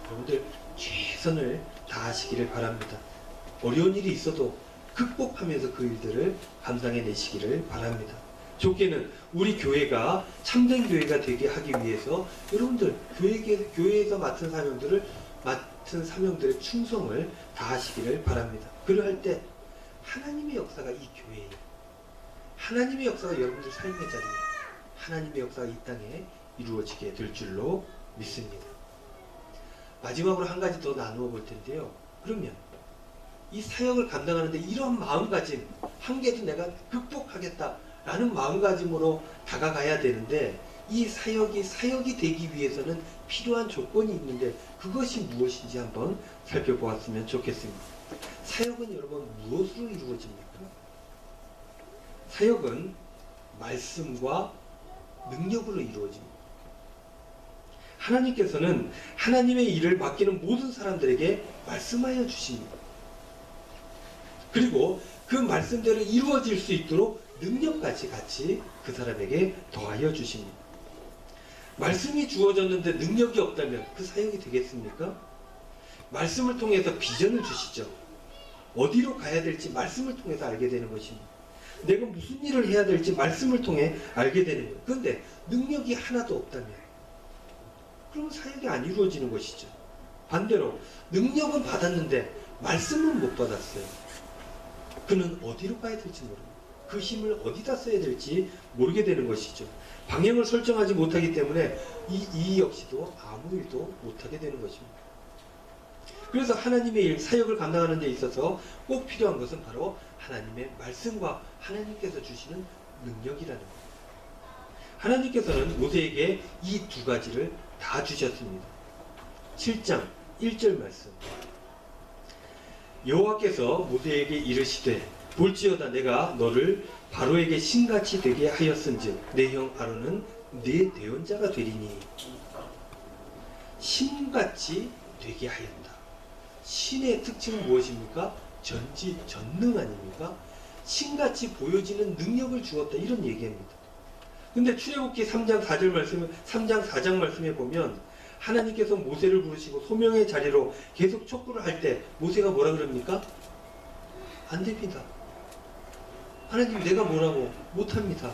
여러분들 최선을 다하시기를 바랍니다. 어려운 일이 있어도 극복하면서 그 일들을 감당해 내시기를 바랍니다. 좋게는 우리 교회가 참된 교회가 되게 하기 위해서 여러분들 교회에서 맡은 사명들의 충성을 다하시기를 바랍니다. 그러할 때 하나님의 역사가 이 교회에, 하나님의 역사가 여러분들 삶의 자리에, 하나님의 역사가 이 땅에 이루어지게 될 줄로 믿습니다. 마지막으로 한 가지 더 나누어 볼 텐데요. 그러면 이 사역을 감당하는데 이런 마음가짐, 한계도 내가 극복하겠다라는 마음가짐으로 다가가야 되는데 이 사역이 되기 위해서는 필요한 조건이 있는데 그것이 무엇인지 한번 살펴보았으면 좋겠습니다. 사역은 여러분 무엇으로 이루어집니까? 사역은 말씀과 능력으로 이루어집니다. 하나님께서는 하나님의 일을 맡기는 모든 사람들에게 말씀하여 주십니다. 그리고 그 말씀대로 이루어질 수 있도록 능력까지 같이 그 사람에게 더하여 주십니다. 말씀이 주어졌는데 능력이 없다면 그 사역이 되겠습니까? 말씀을 통해서 비전을 주시죠. 어디로 가야 될지 말씀을 통해서 알게 되는 것입니다. 내가 무슨 일을 해야 될지 말씀을 통해 알게 되는 거예요. 그런데 능력이 하나도 없다면 그러면 사역이 안 이루어지는 것이죠. 반대로 능력은 받았는데 말씀은 못 받았어요. 그는 어디로 가야 될지 모릅니다. 그 힘을 어디다 써야 될지 모르게 되는 것이죠. 방향을 설정하지 못하기 때문에 이 역시도 아무 일도 못하게 되는 것입니다. 그래서 하나님의 일, 사역을 감당하는 데 있어서 꼭 필요한 것은 바로 하나님의 말씀과 하나님께서 주시는 능력이라는 것. 하나님께서는 모세에게 이 두 가지를 다 주셨습니다. 7장 1절 말씀. 여호와께서 모세에게 이르시되 볼지어다 내가 너를 바로에게 신같이 되게 하였은즉 내 형 아론은 네 대언자가 되리니. 신같이 되게 하였다. 신의 특징은 무엇입니까? 전능 아닙니까? 신같이 보여지는 능력을 주었다, 이런 얘기입니다. 근데 출애굽기 3장 4장 말씀에 보면 하나님께서 모세를 부르시고 소명의 자리로 계속 촉구를 할 때 모세가 뭐라 그럽니까? 안 됩니다. 하나님, 내가 뭐라고 못합니다.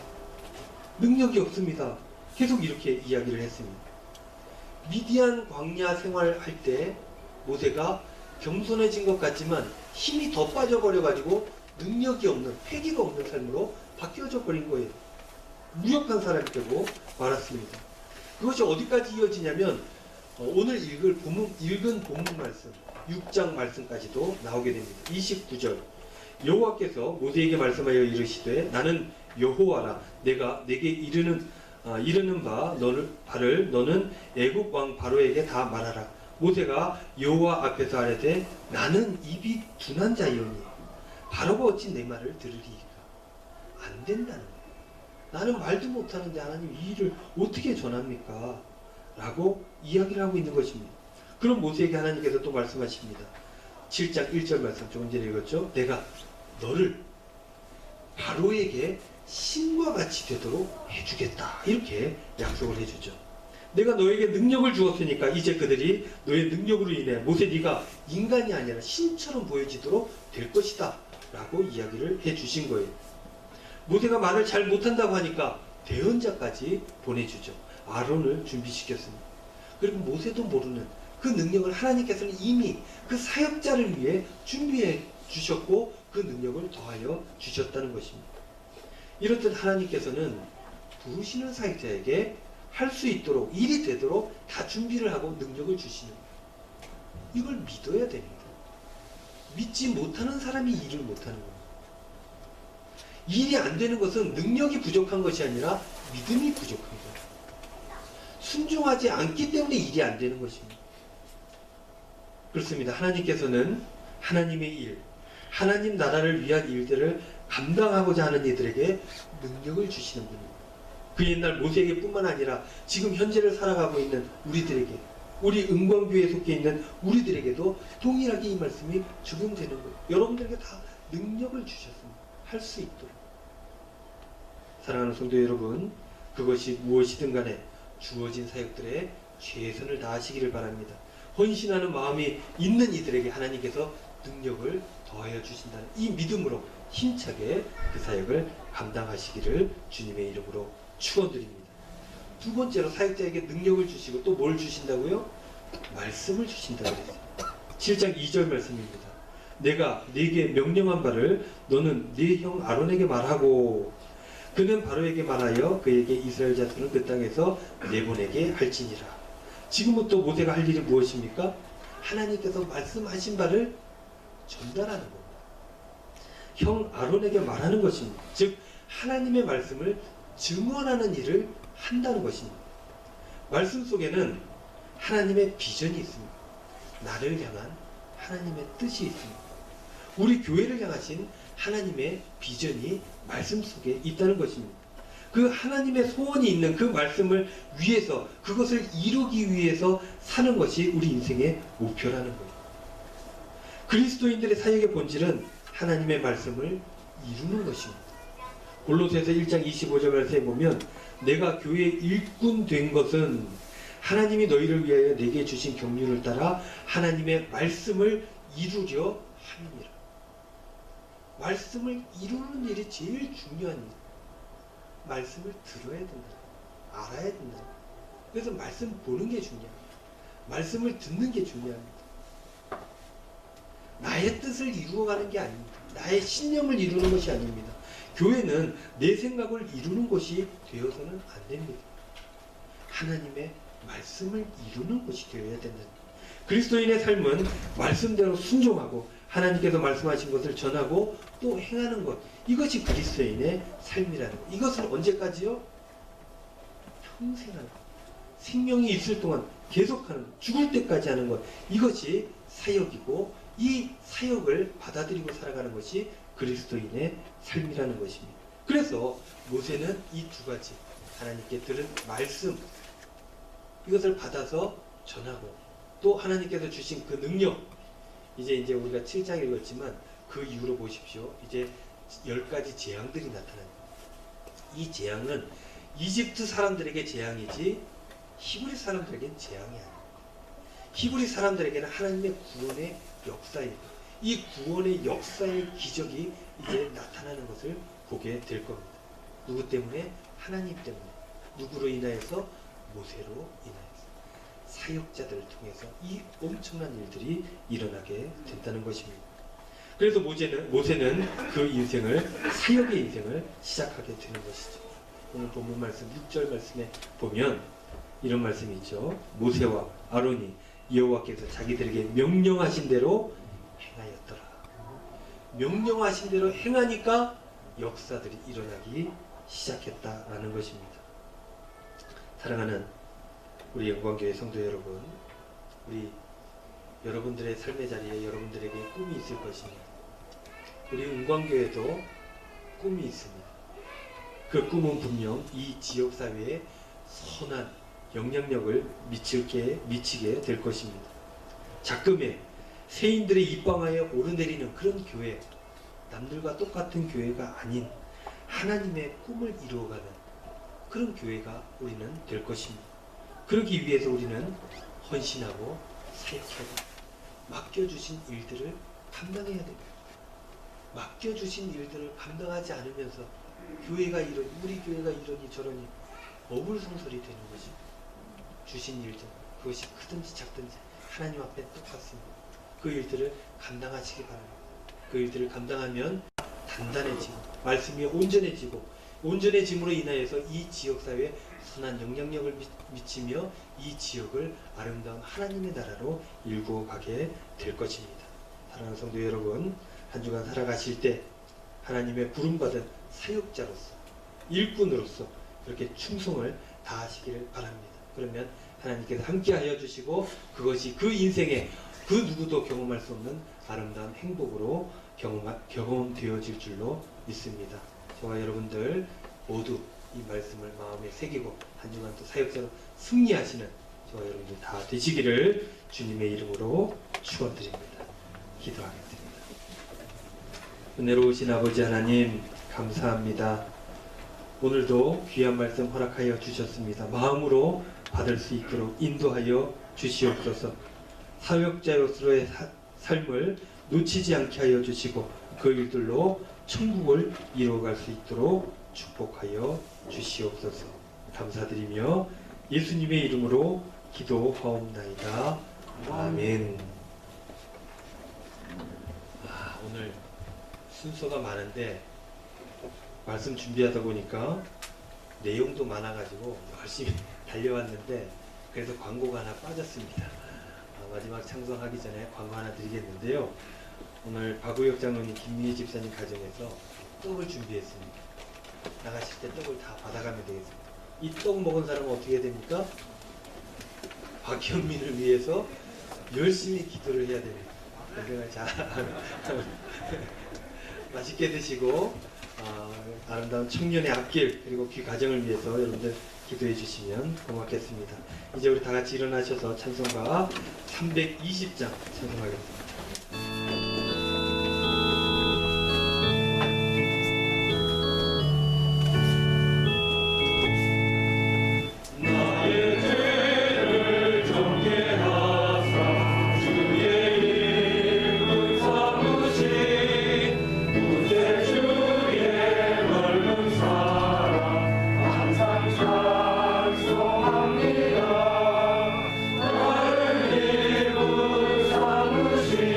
능력이 없습니다. 계속 이렇게 이야기를 했습니다. 미디안 광야 생활할 때 모세가 겸손해진 것 같지만 힘이 더 빠져버려가지고 능력이 없는, 패기가 없는 삶으로 바뀌어져 버린 거예요. 무력한 사람이 되고 말았습니다. 그것이 어디까지 이어지냐면 오늘 읽은 본문 말씀 6장 말씀까지도 나오게 됩니다. 29절. 여호와께서 모세에게 말씀하여 이르시되 나는 여호와라. 내가 내게 이르는 바 발을 너는 애굽 왕 바로에게 다 말하라. 모세가 여호와 앞에서 아뢰되 나는 입이 둔한 자이오니 바로가 어찌 내 말을 들으리이까. 안 된다는 거예요. 나는 말도 못하는데 하나님 이 일을 어떻게 전합니까? 라고 이야기를 하고 있는 것입니다. 그럼 모세에게 하나님께서 또 말씀하십니다. 7장 1절 말씀 조금 전에 읽었죠? 내가 너를 바로에게 신과 같이 되도록 해주겠다. 이렇게 약속을 해주죠. 내가 너에게 능력을 주었으니까 이제 그들이 너의 능력으로 인해 모세 네가 인간이 아니라 신처럼 보여지도록 될 것이다. 라고 이야기를 해주신 거예요. 모세가 말을 잘 못한다고 하니까 대언자까지 보내주죠. 아론을 준비시켰습니다. 그리고 모세도 모르는 그 능력을 하나님께서는 이미 그 사역자를 위해 준비해 주셨고 그 능력을 더하여 주셨다는 것입니다. 이렇듯 하나님께서는 부르시는 사역자에게 할 수 있도록, 일이 되도록 다 준비를 하고 능력을 주시는 거예요. 이걸 믿어야 됩니다. 믿지 못하는 사람이 일을 못하는 겁니다. 일이 안 되는 것은 능력이 부족한 것이 아니라 믿음이 부족한 거예요. 순종하지 않기 때문에 일이 안 되는 것입니다. 그렇습니다. 하나님께서는 하나님의 일, 하나님 나라를 위한 일들을 감당하고자 하는 이들에게 능력을 주시는 분입니다. 그 옛날 모세에게 뿐만 아니라 지금 현재를 살아가고 있는 우리들에게, 우리 은광교회에 속해 있는 우리들에게도 동일하게 이 말씀이 적용되는 거예요. 여러분들에게 다 능력을 주셨습니다. 할 수 있도록. 사랑하는 성도 여러분, 그것이 무엇이든 간에 주어진 사역들에 최선을 다하시기를 바랍니다. 헌신하는 마음이 있는 이들에게 하나님께서 능력을 더하여 주신다는 이 믿음으로 힘차게 그 사역을 감당하시기를 주님의 이름으로 축원드립니다. 두 번째로 사역자에게 능력을 주시고 또 뭘 주신다고요? 말씀을 주신다고 그랬어요. 7장 2절 말씀입니다. 내가 네게 명령한 바를 너는 네 형 아론에게 말하고 그는 바로에게 말하여 그에게 이스라엘 자손을 그 땅에서 내보내게 할지니라. 지금부터 모세가 할 일이 무엇입니까? 하나님께서 말씀하신 바를 전달하는 겁니다. 형 아론에게 말하는 것입니다. 즉 하나님의 말씀을 증언하는 일을 한다는 것입니다. 말씀 속에는 하나님의 비전이 있습니다. 나를 향한 하나님의 뜻이 있습니다. 우리 교회를 향하신 하나님의 비전이 말씀 속에 있다는 것입니다. 그 하나님의 소원이 있는 그 말씀을 위해서, 그것을 이루기 위해서 사는 것이 우리 인생의 목표라는 거예요. 그리스도인들의 사역의 본질은 하나님의 말씀을 이루는 것입니다. 골로새서 1장 25절 말씀에 보면 내가 교회의 일꾼 된 것은 하나님이 너희를 위하여 내게 주신 경륜을 따라 하나님의 말씀을 이루려 함이니라. 말씀을 이루는 일이 제일 중요한 일. 말씀을 들어야 된다. 알아야 된다. 그래서 말씀 보는 게 중요합니다. 말씀을 듣는 게 중요합니다. 나의 뜻을 이루어가는 게 아닙니다. 나의 신념을 이루는 것이 아닙니다. 교회는 내 생각을 이루는 곳이 되어서는 안 됩니다. 하나님의 말씀을 이루는 곳이 되어야 된다. 그리스도인의 삶은 말씀대로 순종하고 하나님께서 말씀하신 것을 전하고 또 행하는 것, 이것이 그리스도인의 삶이라는 것. 이것을 언제까지요? 평생 하는 것. 생명이 있을 동안 계속하는 것, 죽을 때까지 하는 것, 이것이 사역이고 이 사역을 받아들이고 살아가는 것이 그리스도인의 삶이라는 것입니다. 그래서 모세는 이 두 가지, 하나님께 들은 말씀, 이것을 받아서 전하고 또 하나님께서 주신 그 능력, 이제 우리가 7장 읽었지만 그 이후로 보십시오. 이제 10가지 재앙들이 나타납니다. 이 재앙은 이집트 사람들에게 재앙이지 히브리 사람들에게는 재앙이 아닙니다. 히브리 사람들에게는 하나님의 구원의 역사입니다. 이 구원의 역사의 기적이 이제 나타나는 것을 보게 될 겁니다. 누구 때문에? 하나님 때문에. 누구로 인하여서? 모세로 인하여서. 사역자들을 통해서 이 엄청난 일들이 일어나게 된다는 것입니다. 그래서 모세는 그 인생을, 사역의 인생을 시작하게 되는 것이죠. 오늘 본문 말씀 6절 말씀에 보면 이런 말씀이 있죠. 모세와 아론이 여호와께서 자기들에게 명령하신 대로 행하였더라. 명령하신 대로 행하니까 역사들이 일어나기 시작했다라는 것입니다. 사랑하는 우리 영광교회 성도 여러분, 우리 여러분들의 삶의 자리에 여러분들에게 꿈이 있을 것입니다. 우리 영광교회도 꿈이 있습니다. 그 꿈은 분명 이 지역사회에 선한 영향력을 미치게 될 것입니다. 작금에 세인들의 입방하여 오르내리는 그런 교회, 남들과 똑같은 교회가 아닌 하나님의 꿈을 이루어가는 그런 교회가 우리는 될 것입니다. 그러기 위해서 우리는 헌신하고 사역하고 맡겨주신 일들을 감당해야 됩니다. 맡겨주신 일들을 감당하지 않으면서 교회가 이러니, 우리 교회가 이러니 저러니 어불성설이 되는 것이, 주신 일들, 그것이 크든지 작든지 하나님 앞에 똑같습니다. 그 일들을 감당하시기 바랍니다. 그 일들을 감당하면 단단해지고 말씀이 온전해짐으로 인하여서 이 지역사회에 선한 영향력을 미치며 이 지역을 아름다운 하나님의 나라로 일구어 가게 될 것입니다. 사랑하는 성도 여러분, 한 주간 살아가실 때 하나님의 부름받은 사역자로서, 일꾼으로서 그렇게 충성을 다하시기를 바랍니다. 그러면 하나님께서 함께하여 주시고 그것이 그 인생에 그 누구도 경험할 수 없는 아름다운 행복으로 경험되어질 줄로 믿습니다. 저와 여러분들 모두 이 말씀을 마음에 새기고 한 주간 또 사역자로 승리하시는 저와 여러분들 다 되시기를 주님의 이름으로 축원드립니다. 기도하겠습니다. 은혜로우신 아버지 하나님, 감사합니다. 오늘도 귀한 말씀 허락하여 주셨습니다. 마음으로 받을 수 있도록 인도하여 주시옵소서. 사역자로서의 삶을 놓치지 않게 하여 주시고 그 일들로 천국을 이루어갈 수 있도록 축복하여 주시옵소서. 감사드리며 예수님의 이름으로 기도하옵나이다. 아멘. 오늘 순서가 많은데 말씀 준비하다 보니까 내용도 많아가지고 열심히 달려왔는데 그래서 광고가 하나 빠졌습니다. 마지막 창송하기 전에 광고 하나 드리겠는데요. 오늘 박우혁 장로님, 김미애 집사님 가정에서 떡을 준비했습니다. 나가실 때 떡을 다 받아가면 되겠습니다. 이 떡 먹은 사람은 어떻게 됩니까? 박현민을 위해서 열심히 기도를 해야 됩니다. 고생을 잘 맛있게 드시고 아름다운 청년의 앞길 그리고 귀 가정을 위해서 여러분들 기도해 주시면 고맙겠습니다. 이제 우리 다 같이 일어나셔서 찬송가 320장 찬송하겠습니다.
찬송합니다. 나를 일군 삼으신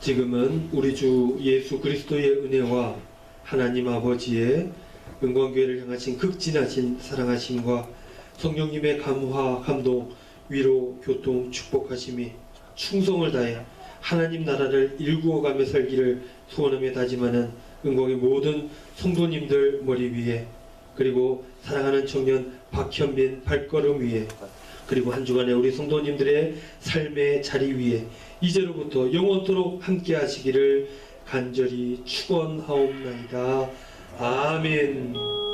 지금은 우리 주 예수 그리스도의 은혜와 하나님 아버지의 영광교회를 향하신 극진하신 사랑하심과 성령님의 감화, 감동, 위로, 교통, 축복하심이 충성을 다해 하나님 나라를 일구어가며 살기를 소원하며 다짐하는 은광의 모든 성도님들 머리 위에, 그리고 사랑하는 청년 박현빈 발걸음 위에, 그리고 한 주간의 우리 성도님들의 삶의 자리 위에 이제로부터 영원토록 함께 하시기를 간절히 축원하옵나이다. 아멘.